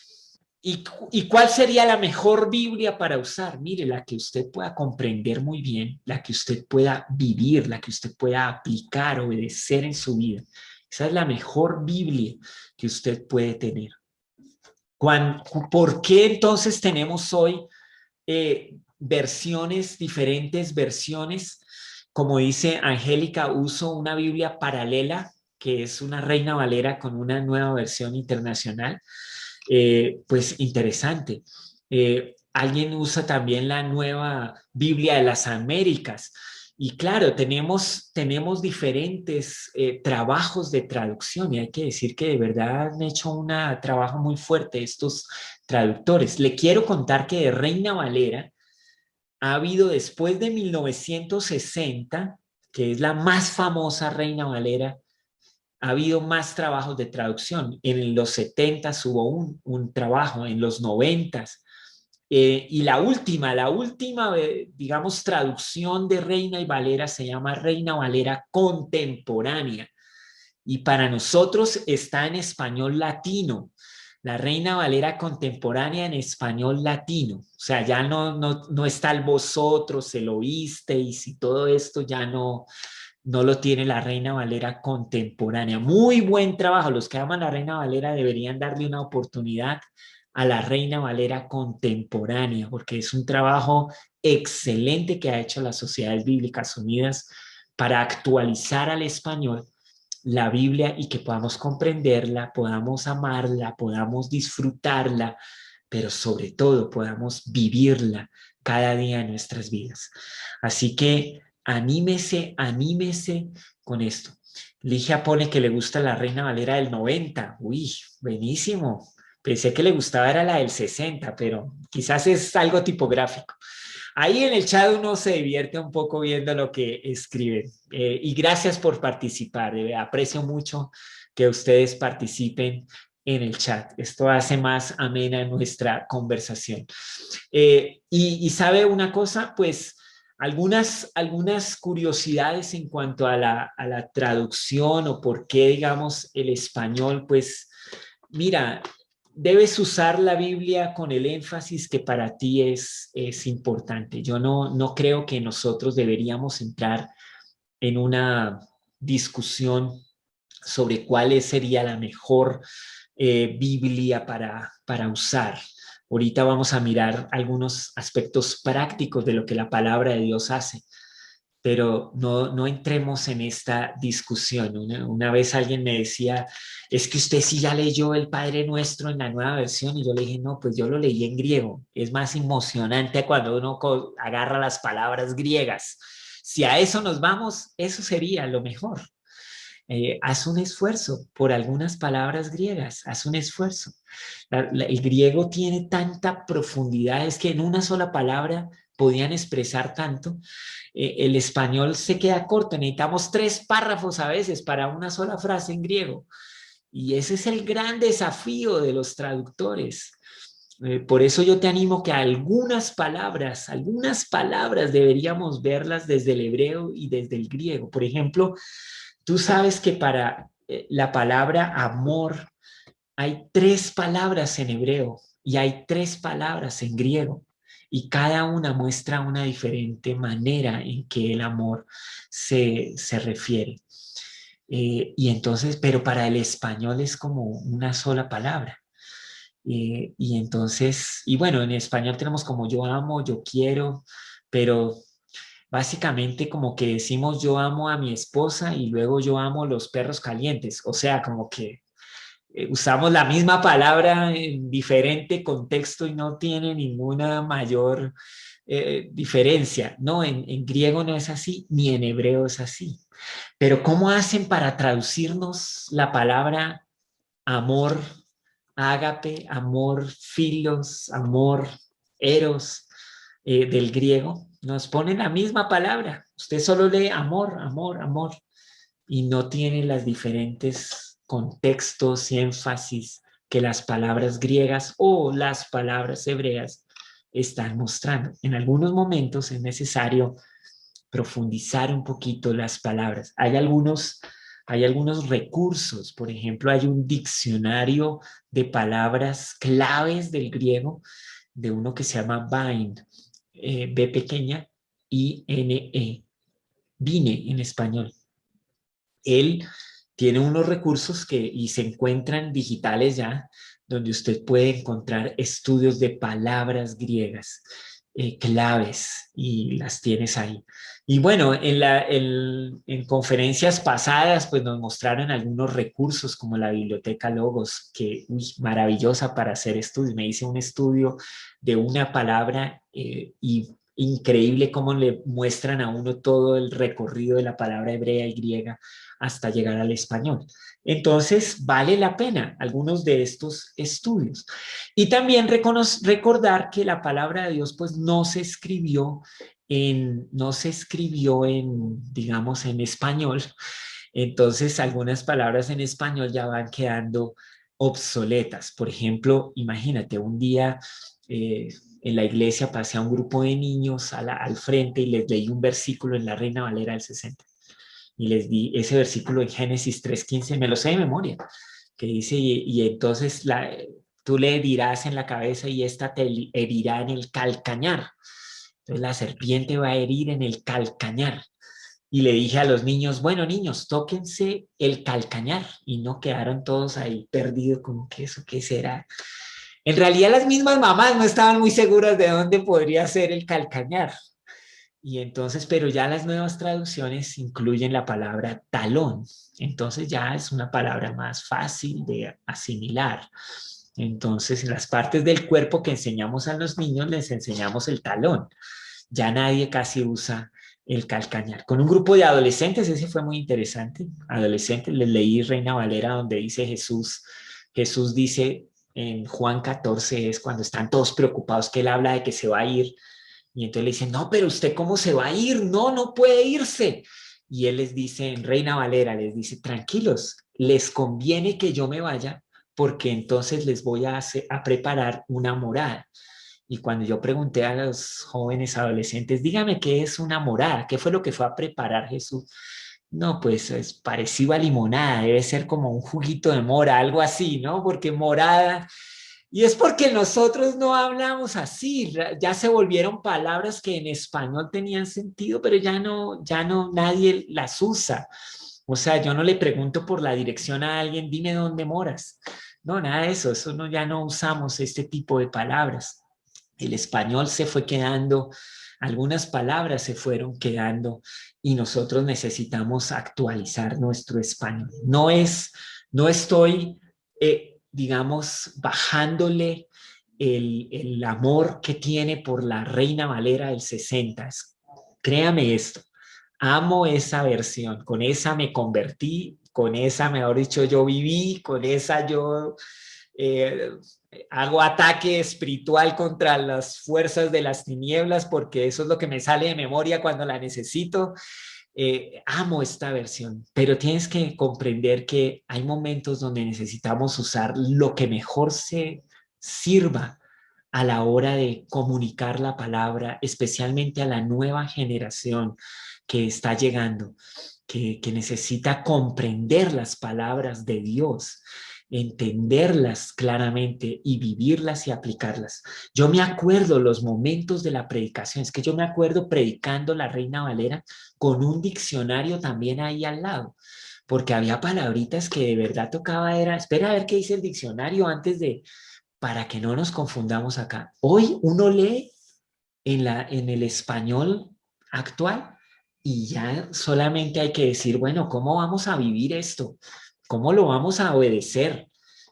¿Y cuál sería la mejor Biblia para usar? Mire, la que usted pueda comprender muy bien, la que usted pueda vivir, la que usted pueda aplicar, obedecer en su vida. Esa es la mejor Biblia que usted puede tener. ¿Por qué entonces tenemos hoy diferentes versiones? Como dice Angélica, uso una Biblia paralela, que es una Reina Valera con una nueva versión internacional. Pues interesante. Alguien usa también la nueva Biblia de las Américas. Y claro, tenemos diferentes trabajos de traducción y hay que decir que de verdad han hecho un trabajo muy fuerte estos traductores. Le quiero contar que de Reina Valera ha habido después de 1960, que es la más famosa Reina Valera, ha habido más trabajos de traducción. En los 70 hubo un trabajo, en los 90. Y la última, digamos, traducción de Reina y Valera se llama Reina Valera Contemporánea. Y para nosotros está en español latino. La Reina Valera Contemporánea en español latino. O sea, ya no está el vosotros, el oísteis y todo esto ya no lo tiene la Reina Valera Contemporánea. Muy buen trabajo. Los que aman la Reina Valera deberían darle una oportunidad a la Reina Valera Contemporánea, porque es un trabajo excelente que ha hecho las Sociedades Bíblicas Unidas para actualizar al español la Biblia y que podamos comprenderla, podamos amarla, podamos disfrutarla, pero sobre todo podamos vivirla cada día de nuestras vidas. Así que anímese con esto. Ligia pone que le gusta la Reina Valera del 90. Uy, buenísimo. Pensé que le gustaba era la del 60, pero quizás es algo tipográfico. Ahí en el chat uno se divierte un poco viendo lo que escriben. Y gracias por participar. Aprecio mucho que ustedes participen en el chat. Esto hace más amena nuestra conversación. Y sabe una cosa, pues algunas curiosidades en cuanto a la traducción o por qué, digamos, el español, pues mira, debes usar la Biblia con el énfasis que para ti es importante. Yo no creo que nosotros deberíamos entrar en una discusión sobre cuál sería la mejor Biblia para usar. Ahorita vamos a mirar algunos aspectos prácticos de lo que la palabra de Dios hace, pero no entremos en esta discusión. Una vez alguien me decía, es que usted sí ya leyó el Padre Nuestro en la nueva versión, y yo le dije, no, pues yo lo leí en griego. Es más emocionante cuando uno agarra las palabras griegas. Si a eso nos vamos, eso sería lo mejor. Haz un esfuerzo por algunas palabras griegas, haz un esfuerzo. El griego tiene tanta profundidad, es que en una sola palabra podían expresar tanto. El español se queda corto, necesitamos 3 párrafos a veces para una sola frase en griego. Y ese es el gran desafío de los traductores. Por eso yo te animo que algunas palabras deberíamos verlas desde el hebreo y desde el griego. Por ejemplo, tú sabes que para la palabra amor hay 3 palabras en hebreo y hay 3 palabras en griego, y cada una muestra una diferente manera en que el amor se refiere. Y entonces, pero para el español es como una sola palabra. Y entonces, y bueno, en español tenemos como yo amo, yo quiero, pero básicamente como que decimos yo amo a mi esposa y luego yo amo los perros calientes. O sea, como que usamos la misma palabra en diferente contexto y no tiene ninguna mayor diferencia. No, en griego no es así, ni en hebreo es así. Pero ¿cómo hacen para traducirnos la palabra amor, ágape, amor, filos, amor, eros, del griego? Nos ponen la misma palabra. Usted solo lee amor, amor, amor, y no tiene las diferentes contextos y énfasis que las palabras griegas o las palabras hebreas están mostrando. En algunos momentos es necesario profundizar un poquito las palabras. Hay algunos recursos, por ejemplo, hay un diccionario de palabras claves del griego, de uno que se llama Bind, B pequeña, I-N-E, Vine en español. Él tiene unos recursos y se encuentran digitales ya, donde usted puede encontrar estudios de palabras griegas, claves, y las tienes ahí. Y bueno, en conferencias pasadas pues nos mostraron algunos recursos como la biblioteca Logos, que maravillosa para hacer estudios. Me hice un estudio de una palabra y increíble cómo le muestran a uno todo el recorrido de la palabra hebrea y griega hasta llegar al español. Entonces, vale la pena algunos de estos estudios. Y también recordar que la palabra de Dios pues no se escribió en, digamos, en español. Entonces, algunas palabras en español ya van quedando obsoletas. Por ejemplo, imagínate, un día en la iglesia pasé a un grupo de niños al frente y les leí un versículo en la Reina Valera del 60. Y les di ese versículo en Génesis 3:15, me lo sé de memoria, que dice, y entonces tú le herirás en la cabeza y esta te herirá en el calcañar. Entonces la serpiente va a herir en el calcañar. Y le dije a los niños, bueno, niños, tóquense el calcañar. Y no quedaron todos ahí perdidos como que eso, ¿qué será? En realidad las mismas mamás no estaban muy seguras de dónde podría ser el calcañar. Y entonces, pero ya las nuevas traducciones incluyen la palabra talón. Entonces ya es una palabra más fácil de asimilar. Entonces, en las partes del cuerpo que enseñamos a los niños, les enseñamos el talón. Ya nadie casi usa el calcañar. Con un grupo de adolescentes, ese fue muy interesante. Adolescentes, les leí Reina Valera, donde dice Jesús dice en Juan 14, es cuando están todos preocupados, que él habla de que se va a ir. Y entonces le dicen, no, pero usted ¿cómo se va a ir? No, no puede irse. Y él les dice, en Reina Valera, les dice, tranquilos, les conviene que yo me vaya porque entonces les voy a preparar una morada. Y cuando yo pregunté a los jóvenes adolescentes, dígame qué es una morada, qué fue lo que fue a preparar Jesús. No, pues es parecido a limonada, debe ser como un juguito de mora, algo así, ¿no? Porque morada, y es porque nosotros no hablamos así, ya se volvieron palabras que en español tenían sentido, pero ya no, nadie las usa. O sea, yo no le pregunto por la dirección a alguien, dime dónde moras. No, nada de eso, no, ya no usamos este tipo de palabras. El español se fue quedando, algunas palabras se fueron quedando y nosotros necesitamos actualizar nuestro español. No estoy, digamos, bajándole el amor que tiene por la Reina Valera del 60. Créame esto, amo esa versión, con esa me convertí, con esa, mejor dicho, yo viví, con esa yo eh, hago ataque espiritual contra las fuerzas de las tinieblas porque eso es lo que me sale de memoria cuando la necesito. Amo esta versión, pero tienes que comprender que hay momentos donde necesitamos usar lo que mejor se sirva a la hora de comunicar la palabra, especialmente a la nueva generación que está llegando, que necesita comprender las palabras de Dios, entenderlas claramente y vivirlas y aplicarlas. Yo me acuerdo los momentos de la predicación, es que yo me acuerdo predicando la Reina Valera con un diccionario también ahí al lado, porque había palabritas que de verdad tocaba, era, espera a ver qué dice el diccionario antes de, para que no nos confundamos acá. Hoy uno lee en el español actual y ya solamente hay que decir, bueno, ¿cómo vamos a vivir esto? ¿Cómo lo vamos a obedecer?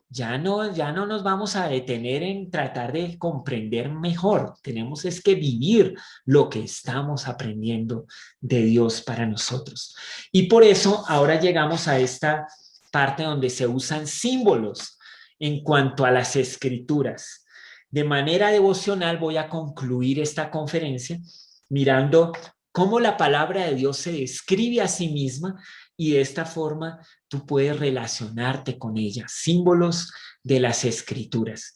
Ya no nos vamos a detener en tratar de comprender mejor. Tenemos es que vivir lo que estamos aprendiendo de Dios para nosotros. Y por eso ahora llegamos a esta parte donde se usan símbolos en cuanto a las escrituras. De manera devocional voy a concluir esta conferencia mirando cómo la palabra de Dios se describe a sí misma y de esta forma tú puedes relacionarte con ella. Símbolos de las escrituras.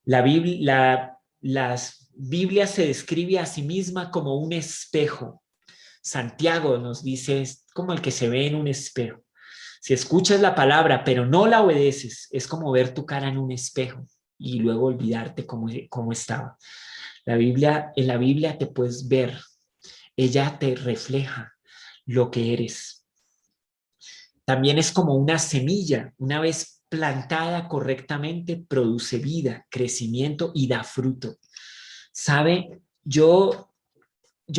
La Biblia se describe a sí misma como un espejo. Santiago nos dice, es como el que se ve en un espejo. Si escuchas la palabra pero no la obedeces, es como ver tu cara en un espejo y luego olvidarte cómo estaba. En la Biblia te puedes ver, ella te refleja lo que eres. También es como una semilla, una vez plantada correctamente, produce vida, crecimiento y da fruto. ¿Sabe? Yo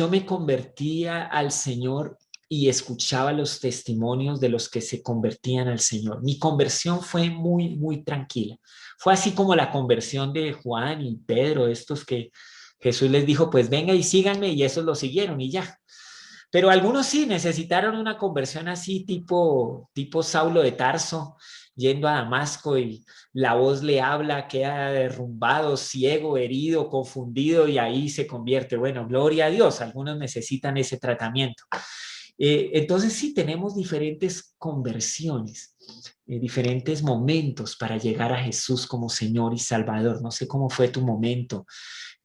me convertía al Señor y escuchaba los testimonios de los que se convertían al Señor. Mi conversión fue muy, muy tranquila. Fue así como la conversión de Juan y Pedro, estos que Jesús les dijo, pues venga y síganme, y esos lo siguieron y ya. Pero algunos sí necesitaron una conversión así, tipo Saulo de Tarso, yendo a Damasco y la voz le habla, queda derrumbado, ciego, herido, confundido y ahí se convierte. Bueno, gloria a Dios, algunos necesitan ese tratamiento. Entonces sí, tenemos diferentes conversiones, diferentes momentos para llegar a Jesús como Señor y Salvador. No sé cómo fue tu momento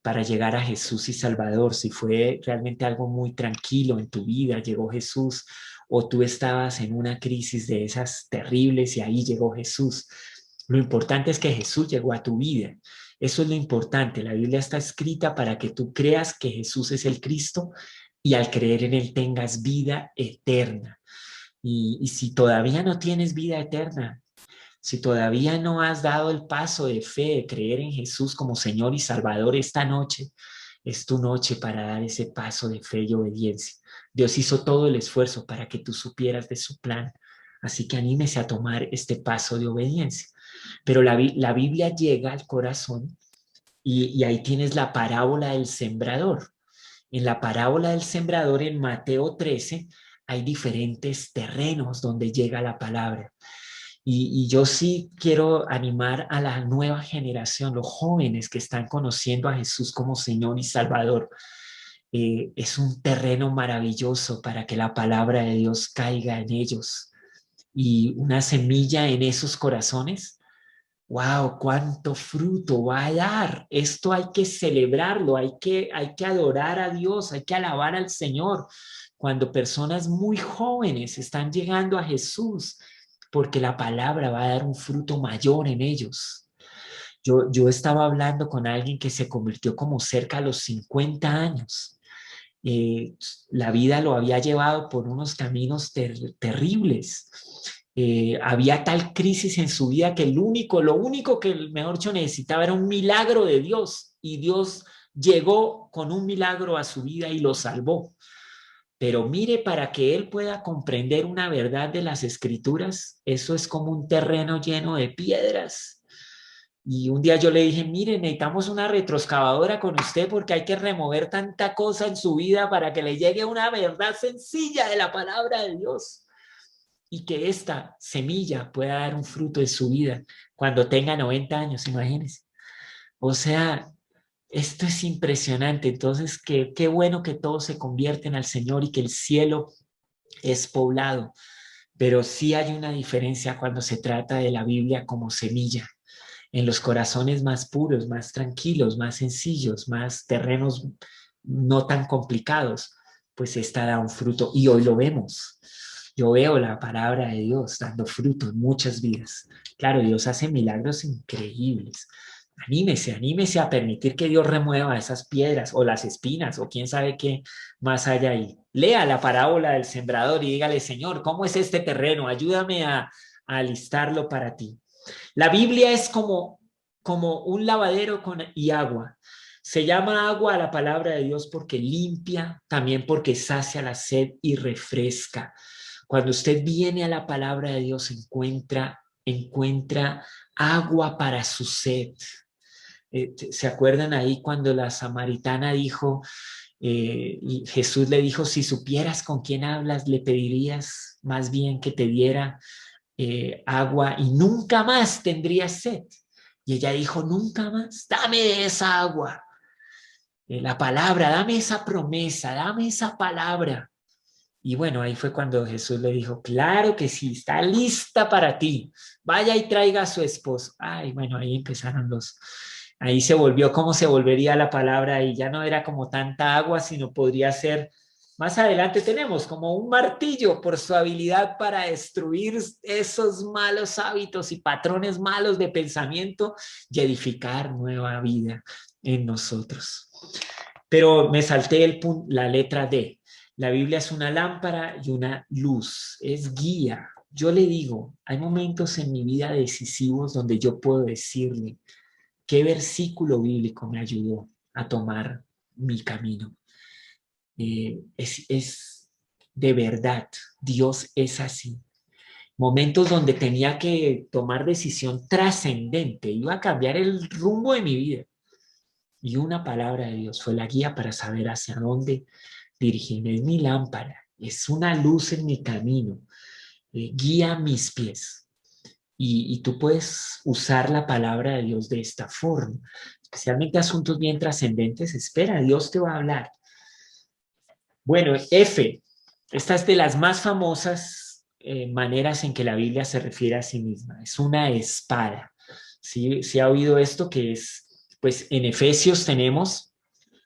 para llegar a Jesús y Salvador, si fue realmente algo muy tranquilo en tu vida, llegó Jesús, o tú estabas en una crisis de esas terribles y ahí llegó Jesús. Lo importante es que Jesús llegó a tu vida. Eso es lo importante. La Biblia está escrita para que tú creas que Jesús es el Cristo y al creer en Él tengas vida eterna. Y si todavía no tienes vida eterna, si todavía no has dado el paso de fe, de creer en Jesús como Señor y Salvador, esta noche es tu noche para dar ese paso de fe y obediencia. Dios hizo todo el esfuerzo para que tú supieras de su plan. Así que anímese a tomar este paso de obediencia. Pero la Biblia llega al corazón y ahí tienes la parábola del sembrador. En la parábola del sembrador en Mateo 13 hay diferentes terrenos donde llega la palabra. Y yo sí quiero animar a la nueva generación, los jóvenes que están conociendo a Jesús como Señor y Salvador. Es un terreno maravilloso para que la palabra de Dios caiga en ellos. Y una semilla en esos corazones, ¡wow! ¡Cuánto fruto va a dar! Esto hay que celebrarlo, hay que adorar a Dios, hay que alabar al Señor. Cuando personas muy jóvenes están llegando a Jesús, porque la palabra va a dar un fruto mayor en ellos. Yo estaba hablando con alguien que se convirtió como cerca a los 50 años. La vida lo había llevado por unos caminos terribles. Había tal crisis en su vida que lo único que el mejor yo necesitaba era un milagro de Dios, y Dios llegó con un milagro a su vida y lo salvó. Pero mire, para que él pueda comprender una verdad de las Escrituras, eso es como un terreno lleno de piedras. Y un día yo le dije, mire, necesitamos una retroexcavadora con usted porque hay que remover tanta cosa en su vida para que le llegue una verdad sencilla de la palabra de Dios. Y que esta semilla pueda dar un fruto en su vida cuando tenga 90 años, imagínense. O sea, esto es impresionante. Entonces, qué bueno que todos se convierten al Señor y que el cielo es poblado. Pero sí hay una diferencia cuando se trata de la Biblia como semilla. En los corazones más puros, más tranquilos, más sencillos, más terrenos no tan complicados, pues esta da un fruto. Y hoy lo vemos. Yo veo la palabra de Dios dando fruto en muchas vidas. Claro, Dios hace milagros increíbles. Anímese a permitir que Dios remueva esas piedras o las espinas o quién sabe qué más haya ahí. Lea la parábola del sembrador y dígale, Señor, ¿cómo es este terreno? Ayúdame a alistarlo para ti. La Biblia es como un lavadero y agua. Se llama agua a la palabra de Dios porque limpia, también porque sacia la sed y refresca. Cuando usted viene a la palabra de Dios, encuentra agua para su sed. ¿Se acuerdan ahí cuando la samaritana dijo, Jesús le dijo, si supieras con quién hablas, le pedirías más bien que te diera agua y nunca más tendrías sed? Y ella dijo, nunca más, dame de esa agua. La palabra, dame esa promesa, dame esa palabra. Y bueno, ahí fue cuando Jesús le dijo, claro que sí, está lista para ti. Vaya y traiga a su esposo. Ay, bueno, ahí empezaron ahí se volvió como se volvería la palabra y ya no era como tanta agua, sino podría ser, más adelante tenemos como un martillo por su habilidad para destruir esos malos hábitos y patrones malos de pensamiento y edificar nueva vida en nosotros. Pero me salté la letra D. La Biblia es una lámpara y una luz, es guía. Yo le digo, hay momentos en mi vida decisivos donde yo puedo decirle qué versículo bíblico me ayudó a tomar mi camino. Es de verdad, Dios es así. Momentos donde tenía que tomar decisión trascendente, iba a cambiar el rumbo de mi vida. Y una palabra de Dios fue la guía para saber hacia dónde dirigirme. Es mi lámpara, es una luz en mi camino, guía mis pies. Y tú puedes usar la palabra de Dios de esta forma, especialmente asuntos bien trascendentes. Espera, Dios te va a hablar. Bueno, F, esta es de las más famosas maneras en que la Biblia se refiere a sí misma. Es una espada. ¿Sí ha oído esto? Que es, pues en Efesios tenemos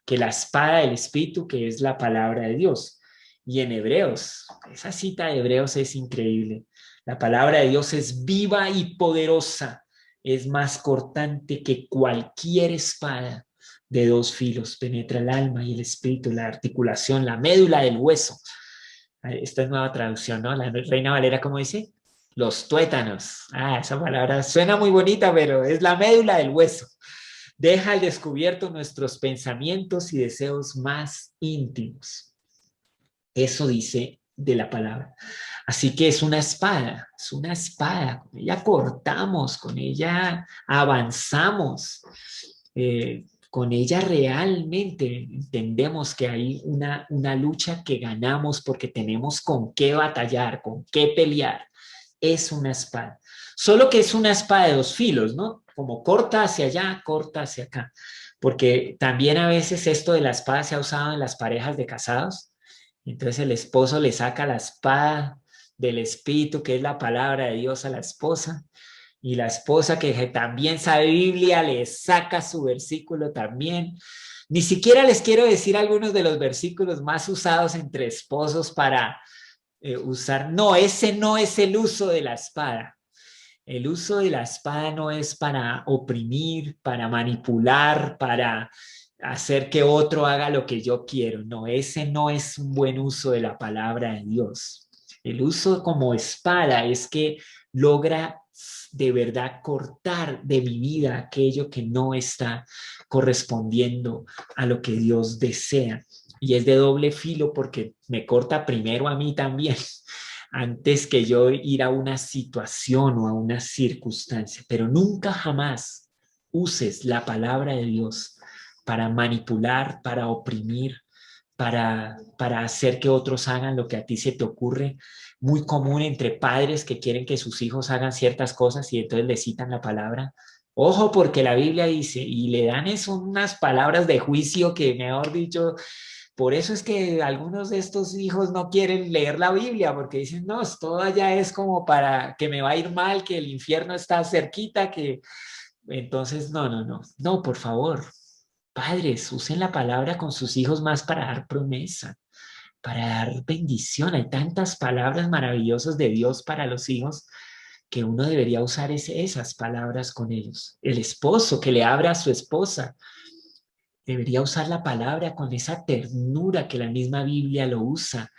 que la espada del Espíritu, que es la palabra de Dios. Y en Hebreos, esa cita de Hebreos es increíble. La palabra de Dios es viva y poderosa, es más cortante que cualquier espada de dos filos, penetra el alma y el espíritu, la articulación, la médula del hueso. Esta es nueva traducción, ¿no? La Reina Valera, ¿cómo dice? Los tuétanos. Esa palabra suena muy bonita, pero es la médula del hueso. Deja al descubierto nuestros pensamientos y deseos más íntimos. Eso dice de la palabra. Así que es una espada, con ella cortamos, con ella avanzamos, con ella realmente entendemos que hay una lucha que ganamos porque tenemos con qué batallar, con qué pelear. Es una espada. Solo que es una espada de dos filos, ¿no? Como corta hacia allá, corta hacia acá. Porque también a veces esto de la espada se ha usado en las parejas de casados. Entonces el esposo le saca la espada del espíritu, que es la palabra de Dios, a la esposa. Y la esposa, que también sabe Biblia, le saca su versículo también. Ni siquiera les quiero decir algunos de los versículos más usados entre esposos para usar. No, ese no es el uso de la espada. El uso de la espada no es para oprimir, para manipular, para hacer que otro haga lo que yo quiero. No, ese no es un buen uso de la palabra de Dios. El uso como espada es que logra de verdad cortar de mi vida aquello que no está correspondiendo a lo que Dios desea. Y es de doble filo porque me corta primero a mí también, antes que yo ir a una situación o a una circunstancia. Pero nunca jamás uses la palabra de Dios para manipular, para oprimir, para hacer que otros hagan lo que a ti se te ocurre. Muy común entre padres que quieren que sus hijos hagan ciertas cosas y entonces le citan la palabra. Ojo, porque la Biblia dice, y le dan unas palabras de juicio que, mejor dicho, por eso es que algunos de estos hijos no quieren leer la Biblia, porque dicen, no, esto allá es como para que me va a ir mal, que el infierno está cerquita, que entonces, no, por favor, padres, usen la palabra con sus hijos más para dar promesa, para dar bendición. Hay tantas palabras maravillosas de Dios para los hijos que uno debería usar esas palabras con ellos. El esposo que le abra a su esposa debería usar la palabra con esa ternura que la misma Biblia lo usa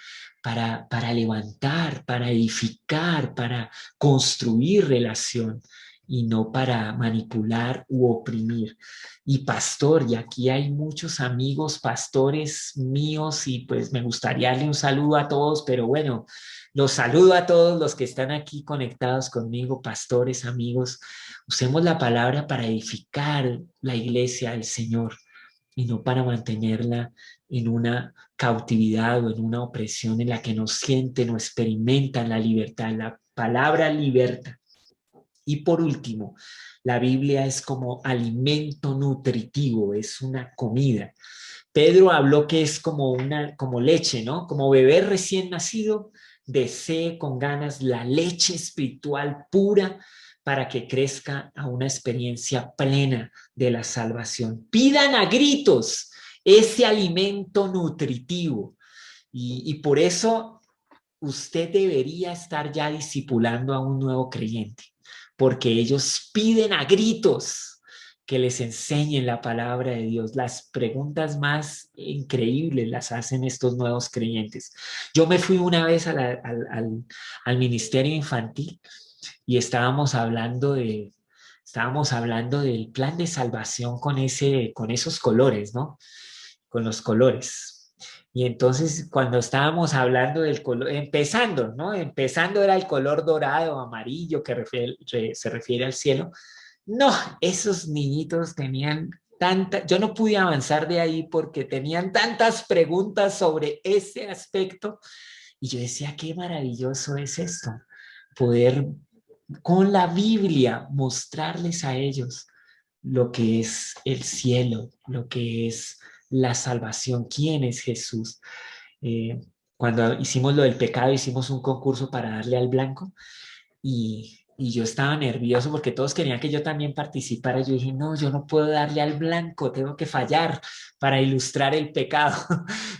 para levantar, para edificar, para construir relación y no para manipular u oprimir. Y pastor, y aquí hay muchos amigos pastores míos y pues me gustaría darle un saludo a todos, pero bueno, los saludo a todos los que están aquí conectados conmigo, pastores, amigos. Usemos la palabra para edificar la iglesia del Señor y no para mantenerla en una cautividad o en una opresión en la que no sienten o experimentan la libertad. La palabra liberta. Y por último, la Biblia es como alimento nutritivo, es una comida. Pedro habló que es como leche, ¿no? Como bebé recién nacido, desee con ganas la leche espiritual pura para que crezca a una experiencia plena de la salvación. Pidan a gritos ese alimento nutritivo. Y por eso usted debería estar ya discipulando a un nuevo creyente, porque ellos piden a gritos que les enseñen la palabra de Dios. Las preguntas más increíbles las hacen estos nuevos creyentes. Yo me fui una vez al ministerio infantil y estábamos hablando del plan de salvación con esos colores, ¿no? Con los colores. Y entonces cuando estábamos hablando del color, empezando, ¿no? Empezando era el color dorado, amarillo, que se refiere al cielo. No, esos niñitos tenían yo no pude avanzar de ahí porque tenían tantas preguntas sobre ese aspecto. Y yo decía, qué maravilloso es esto, poder con la Biblia mostrarles a ellos lo que es el cielo, lo que es la salvación, quién es Jesús. Eh, Cuando hicimos lo del pecado, hicimos un concurso para darle al blanco y yo estaba nervioso porque todos querían que yo también participara. Yo dije, no, yo no puedo darle al blanco, tengo que fallar para ilustrar el pecado.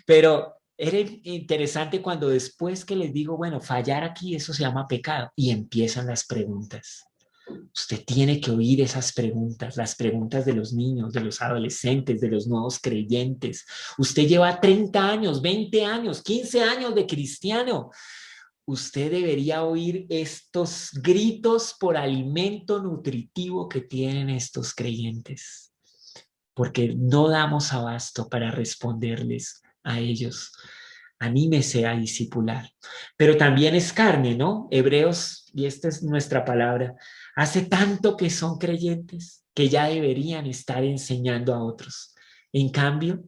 Pero era interesante cuando después que les digo, bueno, fallar aquí, eso se llama pecado, y empiezan las preguntas. Usted tiene que oír esas preguntas, las preguntas de los niños, de los adolescentes, de los nuevos creyentes. Usted lleva 30 años, 20 años, 15 años de cristiano. Usted debería oír estos gritos por alimento nutritivo que tienen estos creyentes, porque no damos abasto para responderles a ellos. Anímese a discipular. Pero también es carne, ¿no? Hebreos, y esta es nuestra palabra, hace tanto que son creyentes que ya deberían estar enseñando a otros. En cambio,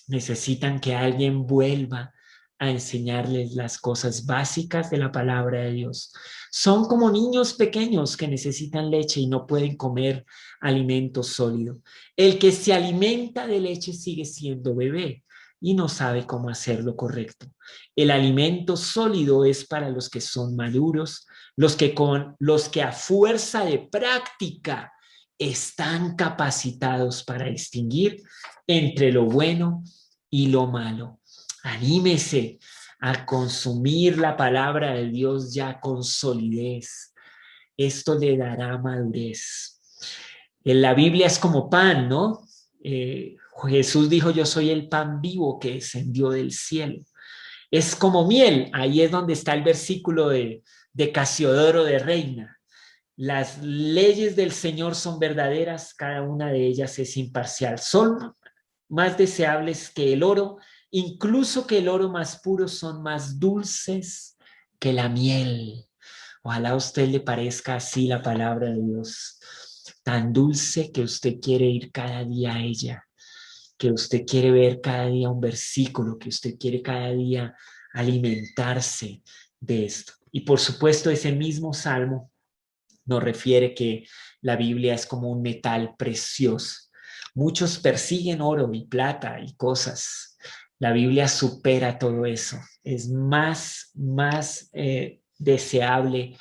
necesitan que alguien vuelva a enseñarles las cosas básicas de la palabra de Dios. Son como niños pequeños que necesitan leche y no pueden comer alimento sólido. El que se alimenta de leche sigue siendo bebé y no sabe cómo hacer lo correcto. El alimento sólido es para los que son maduros, los que a fuerza de práctica están capacitados para distinguir entre lo bueno y lo malo. Anímese a consumir la palabra de Dios ya con solidez. Esto le dará madurez. En la Biblia es como pan, ¿no? Jesús dijo, yo soy el pan vivo que descendió del cielo. Es como miel, ahí es donde está el versículo de Casiodoro de Reina. Las leyes del Señor son verdaderas, cada una de ellas es imparcial. Son más deseables que el oro, incluso que el oro más puro, son más dulces que la miel. Ojalá a usted le parezca así la palabra de Dios, tan dulce que usted quiere ir cada día a ella, que usted quiere ver cada día un versículo, que usted quiere cada día alimentarse de esto. Y por supuesto ese mismo salmo nos refiere que la Biblia es como un metal precioso. Muchos persiguen oro y plata y cosas. La Biblia supera todo eso. Es más deseable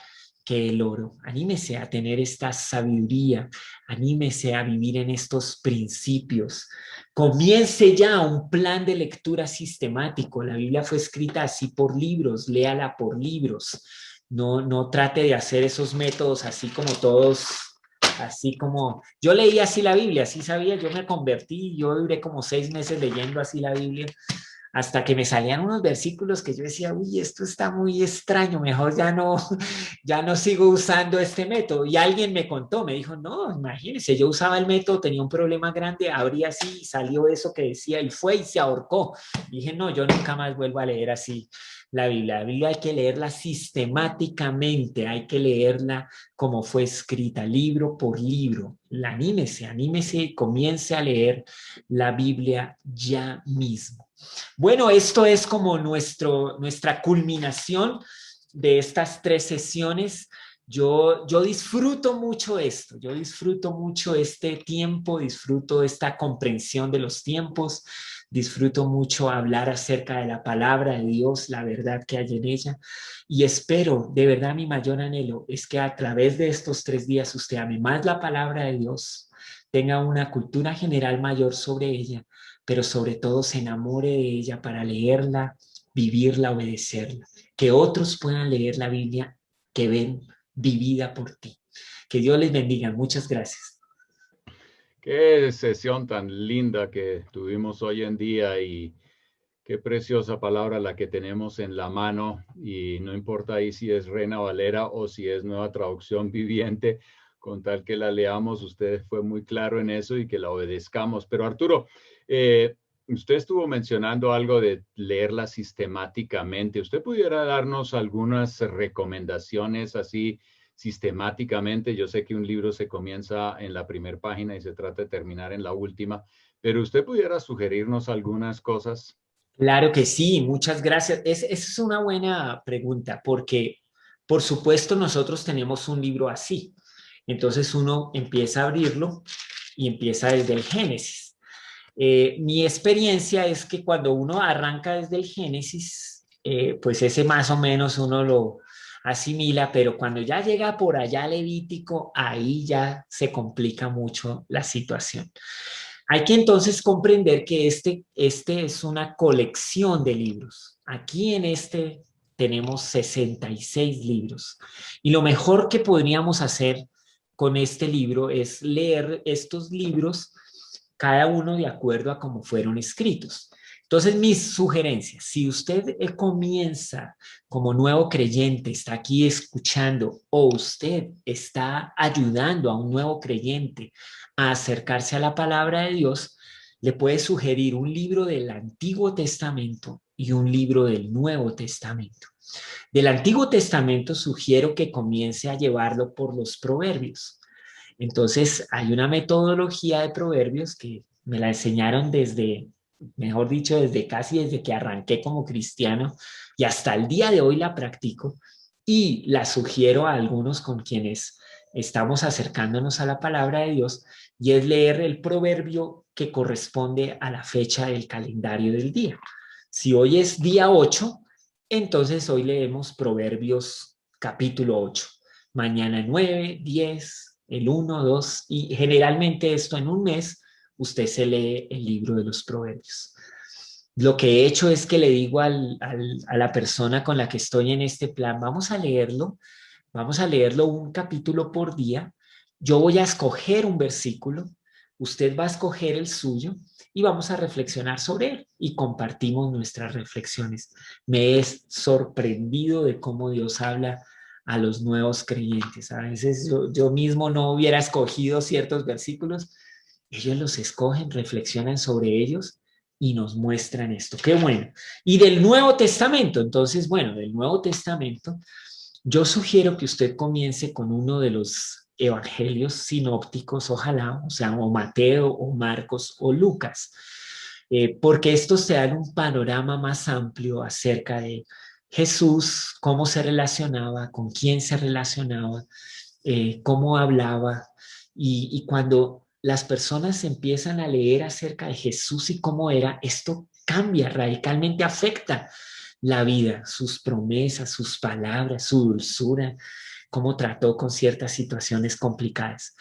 que el oro. Anímese a tener esta sabiduría. Anímese a vivir en estos principios. Comience ya un plan de lectura sistemático. La Biblia fue escrita así por libros. Léala por libros. No trate de hacer esos métodos así como todos, así como, yo leí así la Biblia, así sabía, yo me convertí, yo duré como 6 meses leyendo así la Biblia, hasta que me salían unos versículos que yo decía, uy, esto está muy extraño, mejor ya no sigo usando este método. Y alguien me contó, me dijo, no, imagínese, yo usaba el método, tenía un problema grande, abría así, salió eso que decía y fue y se ahorcó. Y dije, no, yo nunca más vuelvo a leer así la Biblia. La Biblia hay que leerla sistemáticamente, hay que leerla como fue escrita, libro por libro. Anímese y comience a leer la Biblia ya mismo. Bueno, esto es como nuestra culminación de estas 3 sesiones. Yo disfruto mucho esto, yo disfruto mucho este tiempo, disfruto esta comprensión de los tiempos, disfruto mucho hablar acerca de la palabra de Dios, la verdad que hay en ella, y espero, de verdad mi mayor anhelo es que a través de estos 3 días usted ame más la palabra de Dios, tenga una cultura general mayor sobre ella, pero sobre todo se enamore de ella para leerla, vivirla, obedecerla. Que otros puedan leer la Biblia que ven vivida por ti. Que Dios les bendiga. Muchas gracias. Qué sesión tan linda que tuvimos hoy en día y qué preciosa palabra la que tenemos en la mano, y no importa ahí si es Reina Valera o si es Nueva Traducción Viviente, con tal que la leamos, usted fue muy claro en eso y que la obedezcamos. Pero Arturo, usted estuvo mencionando algo de leerla sistemáticamente. ¿Usted pudiera darnos algunas recomendaciones así sistemáticamente? Yo sé que un libro se comienza en la primera página y se trata de terminar en la última, pero usted pudiera sugerirnos algunas cosas. Claro que sí, muchas gracias. Esa es una buena pregunta porque, por supuesto, nosotros tenemos un libro así. Entonces uno empieza a abrirlo y empieza desde el Génesis. Mi experiencia es que cuando uno arranca desde el Génesis, pues ese más o menos uno lo asimila, pero cuando ya llega por allá Levítico, ahí ya se complica mucho la situación. Hay que entonces comprender que este es una colección de libros. Aquí en este tenemos 66 libros. Y lo mejor que podríamos hacer con este libro es leer estos libros, cada uno de acuerdo a cómo fueron escritos. Entonces, mis sugerencias, si usted comienza como nuevo creyente, está aquí escuchando, o usted está ayudando a un nuevo creyente a acercarse a la palabra de Dios, le puede sugerir un libro del Antiguo Testamento y un libro del Nuevo Testamento. Del Antiguo Testamento sugiero que comience a llevarlo por los proverbios. Entonces hay una metodología de proverbios que me la enseñaron desde, mejor dicho, desde que arranqué como cristiano y hasta el día de hoy la practico y la sugiero a algunos con quienes estamos acercándonos a la palabra de Dios, y es leer el proverbio que corresponde a la fecha del calendario del día. Si hoy es día 8, entonces hoy leemos Proverbios capítulo 8. Mañana 9, 10, el 1, 2, y generalmente esto en un mes usted se lee el libro de los Proverbios. Lo que he hecho es que le digo a la persona con la que estoy en este plan, vamos a leerlo un capítulo por día, yo voy a escoger un versículo, usted va a escoger el suyo y vamos a reflexionar sobre él y compartimos nuestras reflexiones. Me he sorprendido de cómo Dios habla a los nuevos creyentes. A veces yo mismo no hubiera escogido ciertos versículos, ellos los escogen, reflexionan sobre ellos y nos muestran esto. ¡Qué bueno! Y del Nuevo Testamento, entonces, bueno, del Nuevo Testamento, yo sugiero que usted comience con uno de los evangelios sinópticos, ojalá, o sea, o Mateo, o Marcos, o Lucas, porque estos te dan un panorama más amplio acerca de Jesús, cómo se relacionaba, con quién se relacionaba, cómo hablaba, y cuando las personas empiezan a leer acerca de Jesús y cómo era, esto cambia, radicalmente afecta la vida, sus promesas, sus palabras, su dulzura, cómo trató con ciertas situaciones complicadas.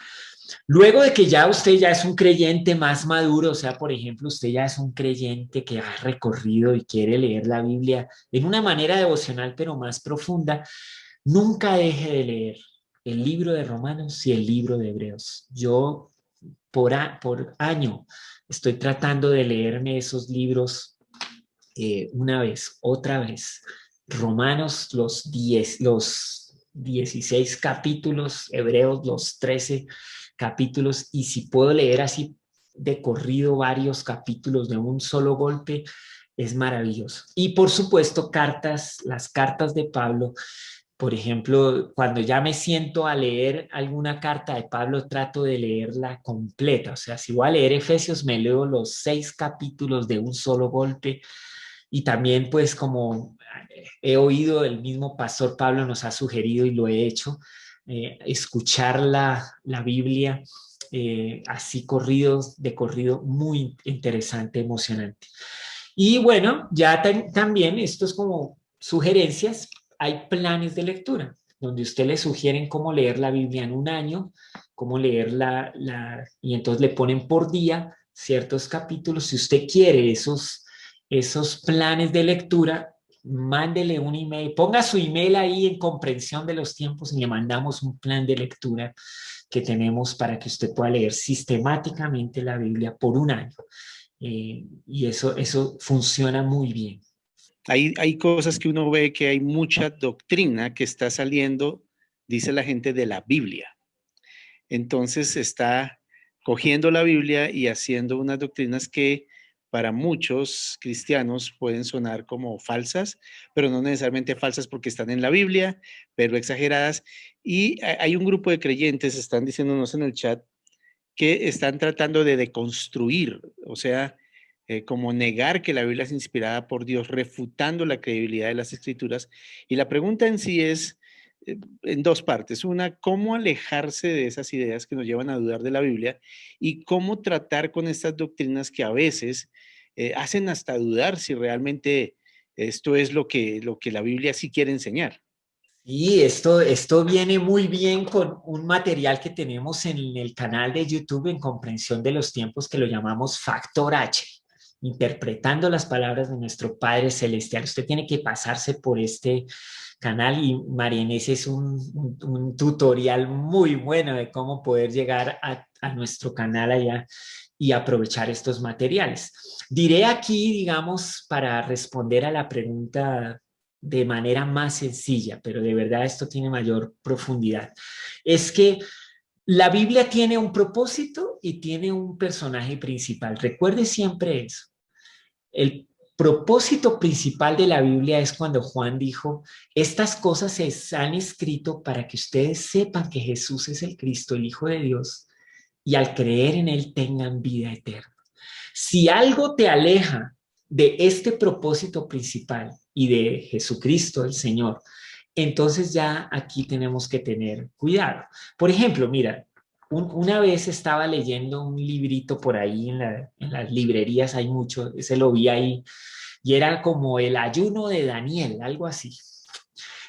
Luego de que ya usted ya es un creyente más maduro, o sea, por ejemplo, usted ya es un creyente que ha recorrido y quiere leer la Biblia en una manera devocional, pero más profunda, nunca deje de leer el libro de Romanos y el libro de Hebreos. Yo por año estoy tratando de leerme esos libros una vez, otra vez. Romanos los 16 capítulos, Hebreos los 13 capítulos, y si puedo leer así de corrido varios capítulos de un solo golpe, es maravilloso. Y por supuesto, las cartas de Pablo. Por ejemplo, cuando ya me siento a leer alguna carta de Pablo, trato de leerla completa. O sea, si voy a leer Efesios, me leo los 6 capítulos de un solo golpe. Y también, pues, como he oído, el mismo pastor Pablo nos ha sugerido y lo he hecho, escuchar la Biblia así de corrido, muy interesante, emocionante. Y bueno, ya también esto es como sugerencias, hay planes de lectura, donde usted le sugieren cómo leer la Biblia en un año, cómo leerla, y entonces le ponen por día ciertos capítulos. Si usted quiere esos planes de lectura, mándele un email, ponga su email ahí en Comprensión de los Tiempos y le mandamos un plan de lectura que tenemos para que usted pueda leer sistemáticamente la Biblia por un año. Y eso funciona muy bien. Hay cosas que uno ve que hay mucha doctrina que está saliendo, dice la gente, de la Biblia. Entonces está cogiendo la Biblia y haciendo unas doctrinas que para muchos cristianos pueden sonar como falsas, pero no necesariamente falsas porque están en la Biblia, pero exageradas. Y hay un grupo de creyentes, están diciéndonos en el chat, que están tratando de deconstruir, o sea, como negar que la Biblia es inspirada por Dios, refutando la credibilidad de las Escrituras. Y la pregunta en sí es en dos partes. Una, cómo alejarse de esas ideas que nos llevan a dudar de la Biblia y cómo tratar con estas doctrinas que a veces hacen hasta dudar si realmente esto es lo que la Biblia sí quiere enseñar. Y esto viene muy bien con un material que tenemos en el canal de YouTube en Comprensión de los Tiempos, que lo llamamos Factor H, interpretando las palabras de nuestro Padre Celestial. Usted tiene que pasarse por este canal y María Inés es un tutorial muy bueno de cómo poder llegar a nuestro canal allá y aprovechar estos materiales. Diré aquí, digamos, para responder a la pregunta de manera más sencilla, pero de verdad esto tiene mayor profundidad, es que la Biblia tiene un propósito y tiene un personaje principal. Recuerde siempre eso. propósito principal de la Biblia es cuando Juan dijo, estas cosas se han escrito para que ustedes sepan que Jesús es el Cristo, el Hijo de Dios, y al creer en Él tengan vida eterna. Si algo te aleja de este propósito principal y de Jesucristo, el Señor, entonces ya aquí tenemos que tener cuidado. Por ejemplo, mira, una vez estaba leyendo un librito por ahí en las librerías, hay mucho, ese lo vi ahí, y era como el ayuno de Daniel, algo así.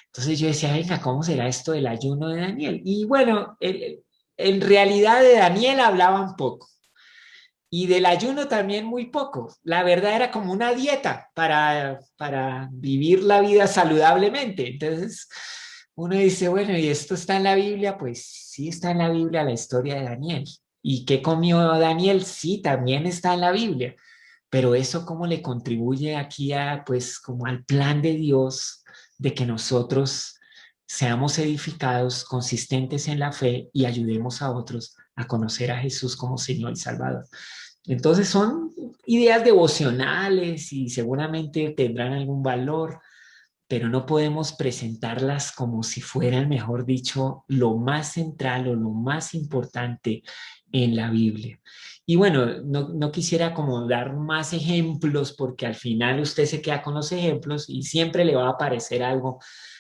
Entonces yo decía, venga, ¿cómo será esto del ayuno de Daniel? Y bueno, en realidad de Daniel hablaban poco. Y del ayuno también muy poco. La verdad era como una dieta para vivir la vida saludablemente. Entonces uno dice, bueno, ¿y esto está en la Biblia? Pues sí está en la Biblia la historia de Daniel. ¿Y qué comió Daniel? Sí, también está en la Biblia. Pero eso cómo le contribuye aquí a, pues, como al plan de Dios de que nosotros seamos edificados, consistentes en la fe y ayudemos a otros a conocer a Jesús como Señor y Salvador. Entonces son ideas devocionales y seguramente tendrán algún valor, pero no podemos presentarlas como si fueran, mejor dicho, lo más central o lo más importante en la Biblia. Y bueno, no quisiera como dar más ejemplos porque al final usted se queda con los ejemplos y siempre le va a aparecer algo.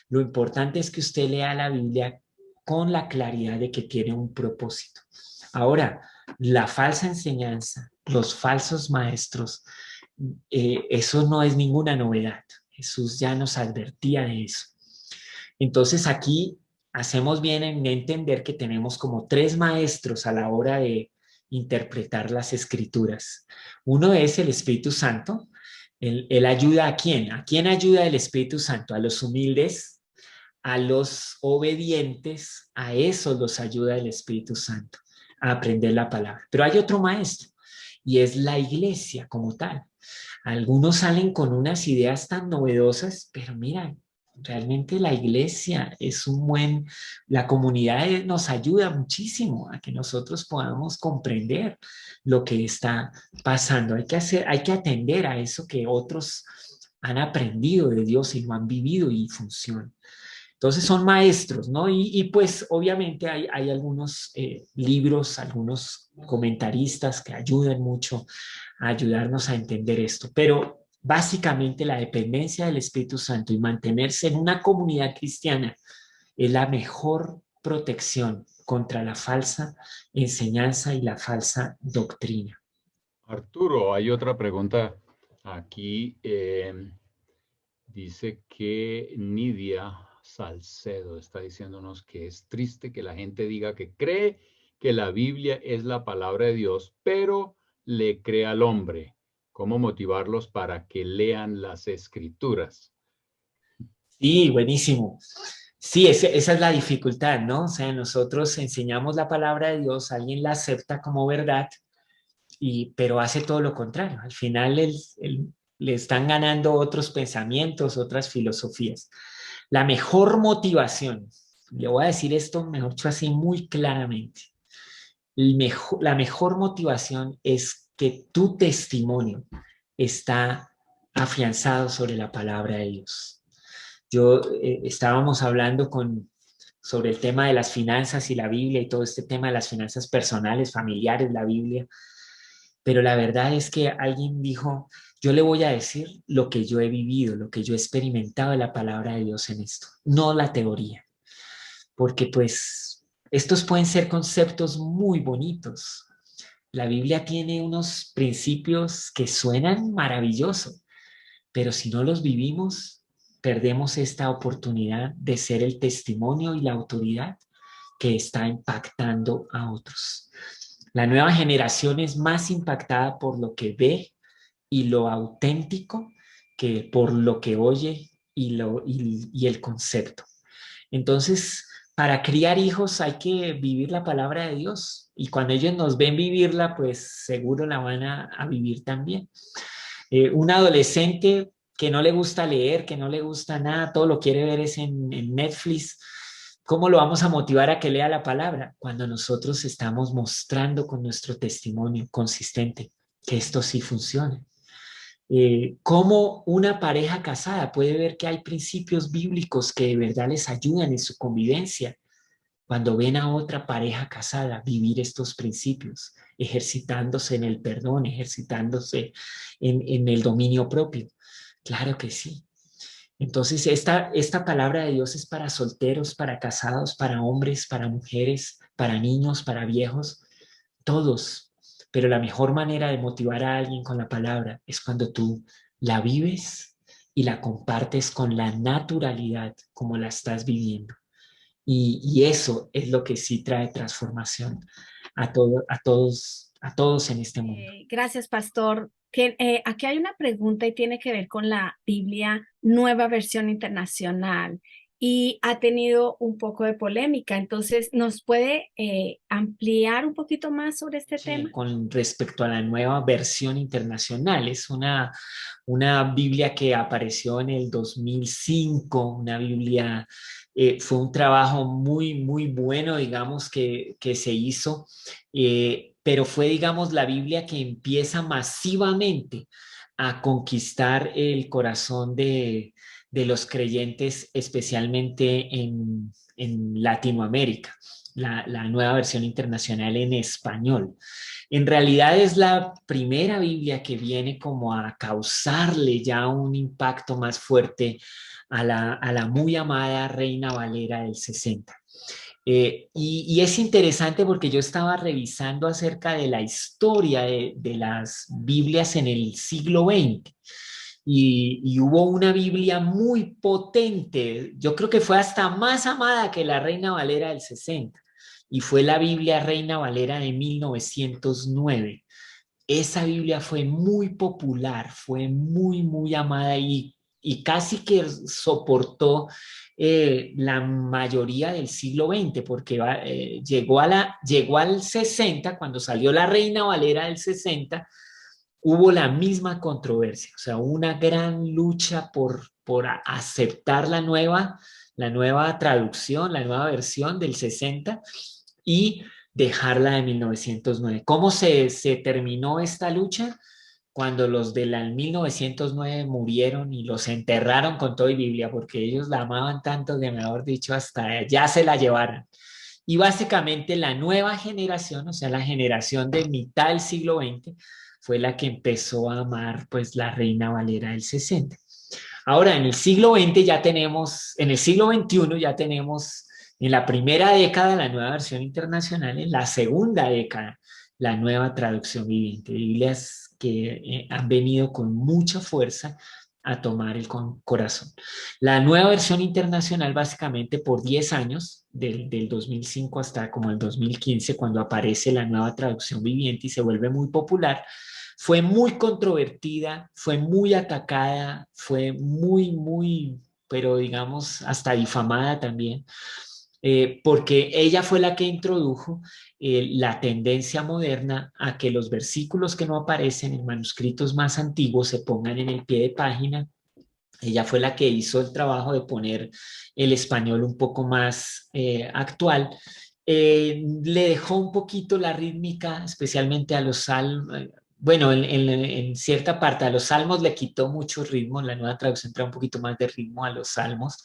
Lo importante es que usted lea la Biblia con la claridad de que tiene un propósito. Ahora, la falsa enseñanza, los falsos maestros, eso no es ninguna novedad. Jesús ya nos advertía de eso. Entonces aquí hacemos bien en entender que tenemos como tres maestros a la hora de interpretar las escrituras. Uno es el Espíritu Santo. Él ayuda ¿a quién? ¿A quién ayuda el Espíritu Santo? A los humildes, a los obedientes, a esos los ayuda el Espíritu Santo a aprender la palabra. Pero hay otro maestro y es la iglesia como tal. Algunos salen con unas ideas tan novedosas, pero mira, realmente la iglesia es la comunidad nos ayuda muchísimo a que nosotros podamos comprender lo que está pasando. Hay que atender a eso que otros han aprendido de Dios y lo han vivido y funciona. Entonces son maestros, ¿no? Y pues obviamente hay algunos libros, algunos comentaristas que ayudan mucho a ayudarnos a entender esto, pero básicamente la dependencia del Espíritu Santo y mantenerse en una comunidad cristiana es la mejor protección contra la falsa enseñanza y la falsa doctrina. Arturo, hay otra pregunta aquí. Dice que Nidia Salcedo está diciéndonos que es triste que la gente diga que cree que la Biblia es la palabra de Dios, pero le cree al hombre. ¿Cómo motivarlos para que lean las escrituras? Sí, buenísimo. Sí, esa es la dificultad, ¿no? O sea, nosotros enseñamos la palabra de Dios, alguien la acepta como verdad, pero hace todo lo contrario. Al final le están ganando otros pensamientos, otras filosofías. La mejor motivación, le voy a decir esto mejor dicho así muy claramente, la mejor motivación es que tu testimonio está afianzado sobre la palabra de Dios. Estábamos hablando sobre el tema de las finanzas y la Biblia y todo este tema de las finanzas personales, familiares, la Biblia. Pero la verdad es que alguien dijo, yo le voy a decir lo que yo he vivido, lo que yo he experimentado de la palabra de Dios en esto, no la teoría. Porque pues estos pueden ser conceptos muy bonitos. La Biblia tiene unos principios que suenan maravillosos, pero si no los vivimos, perdemos esta oportunidad de ser el testimonio y la autoridad que está impactando a otros. La nueva generación es más impactada por lo que ve y lo auténtico que por lo que oye y el concepto. Entonces, para criar hijos hay que vivir la palabra de Dios y cuando ellos nos ven vivirla, pues seguro la van a vivir también. Un adolescente que no le gusta leer, que no le gusta nada, todo lo quiere ver es en Netflix. ¿Cómo lo vamos a motivar a que lea la palabra? Cuando nosotros estamos mostrando con nuestro testimonio consistente que esto sí funciona. cómo una pareja casada puede ver que hay principios bíblicos que de verdad les ayudan en su convivencia cuando ven a otra pareja casada vivir estos principios, ejercitándose en el perdón, ejercitándose en el dominio propio. Claro que sí. Entonces, esta palabra de Dios es para solteros, para casados, para hombres, para mujeres, para niños, para viejos, todos. Pero la mejor manera de motivar a alguien con la palabra es cuando tú la vives y la compartes con la naturalidad como la estás viviendo. Y eso es lo que sí trae transformación a todos en este mundo. Gracias, pastor. Aquí hay una pregunta y tiene que ver con la Biblia Nueva Versión Internacional y ha tenido un poco de polémica. Entonces, ¿nos puede ampliar un poquito más sobre este tema? Con respecto a la Nueva Versión Internacional, es una Biblia que apareció en el 2005, una Biblia, fue un trabajo muy, muy bueno, digamos, que se hizo, pero fue, digamos, la Biblia que empieza masivamente a conquistar el corazón de los creyentes, especialmente en Latinoamérica, la Nueva Versión Internacional en español. En realidad es la primera Biblia que viene como a causarle ya un impacto más fuerte a la muy amada Reina Valera del 60. Y es interesante porque yo estaba revisando acerca de la historia de las Biblias en el siglo XX. Y hubo una Biblia muy potente, yo creo que fue hasta más amada que la Reina Valera del 60, y fue la Biblia Reina Valera de 1909. Esa Biblia fue muy popular, fue muy, muy amada y casi que soportó la mayoría del siglo XX, porque llegó al 60, cuando salió la Reina Valera del 60, hubo la misma controversia, o sea, una gran lucha por aceptar la nueva traducción, la nueva versión del 60 y dejarla de 1909. ¿Cómo se terminó esta lucha? Cuando los de la 1909 murieron y los enterraron con todo y Biblia, porque ellos la amaban tanto que, mejor dicho, hasta ya se la llevaron. Y básicamente la nueva generación, o sea, la generación de mitad del siglo XX, fue la que empezó a amar pues la Reina Valera del 60. Ahora, en el siglo XX ya tenemos, en el siglo XXI ya tenemos en la primera década la Nueva Versión Internacional, en la segunda década la nueva traducción viviente. Biblias que han venido con mucha fuerza a tomar el corazón. La Nueva Versión Internacional básicamente por 10 años, del 2005 hasta como el 2015, cuando aparece la nueva traducción viviente y se vuelve muy popular, fue muy controvertida, fue muy atacada, fue muy, pero digamos, hasta difamada también, porque ella fue la que introdujo la tendencia moderna a que los versículos que no aparecen en manuscritos más antiguos se pongan en el pie de página. Ella fue la que hizo el trabajo de poner el español un poco más actual. Le dejó un poquito la rítmica, especialmente a los salmos. Bueno, en cierta parte a los salmos le quitó mucho ritmo. La nueva traducción trae un poquito más de ritmo a los salmos.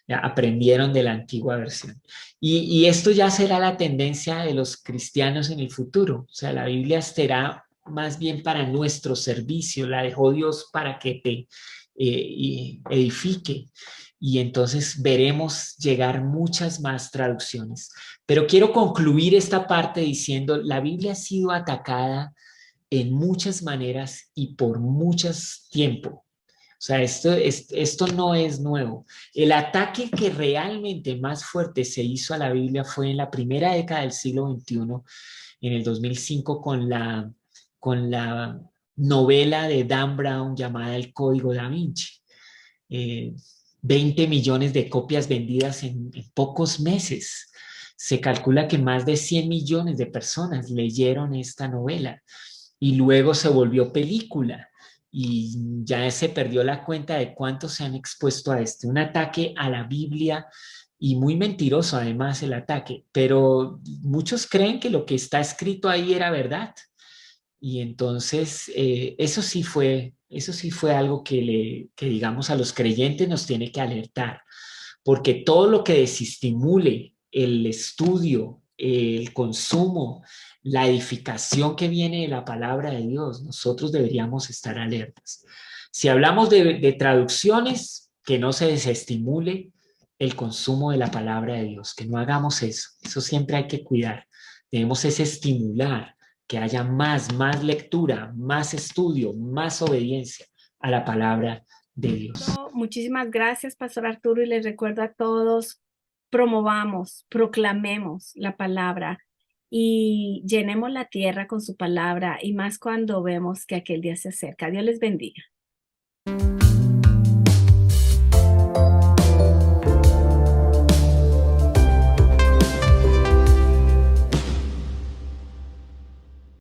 Ya aprendieron de la antigua versión. Y esto ya será la tendencia de los cristianos en el futuro. O sea, la Biblia será más bien para nuestro servicio. La dejó Dios para que te edifique. Y entonces veremos llegar muchas más traducciones. Pero quiero concluir esta parte diciendo, la Biblia ha sido atacada en muchas maneras y por muchos tiempos. O sea, esto no es nuevo. El ataque que realmente más fuerte se hizo a la Biblia fue en la primera década del siglo XXI, en el 2005, con la novela de Dan Brown llamada El Código Da Vinci. 20 millones de copias vendidas en pocos meses. Se calcula que más de 100 millones de personas leyeron esta novela y luego se volvió película y ya se perdió la cuenta de cuántos se han expuesto a un ataque a la Biblia, y muy mentiroso además el ataque, pero muchos creen que lo que está escrito ahí era verdad. Y entonces eso sí fue algo que digamos a los creyentes nos tiene que alertar, porque todo lo que desestimule el estudio, el consumo, la edificación que viene de la palabra de Dios, nosotros deberíamos estar alertas. Si hablamos de traducciones, que no se desestimule el consumo de la palabra de Dios, que no hagamos eso. Eso siempre hay que cuidar. Debemos es estimular que haya más lectura, más estudio, más obediencia a la palabra de Dios. Muchísimas gracias, Pastor Arturo, y les recuerdo a todos, promovamos, proclamemos la palabra y llenemos la tierra con su palabra, y más cuando vemos que aquel día se acerca. Dios les bendiga.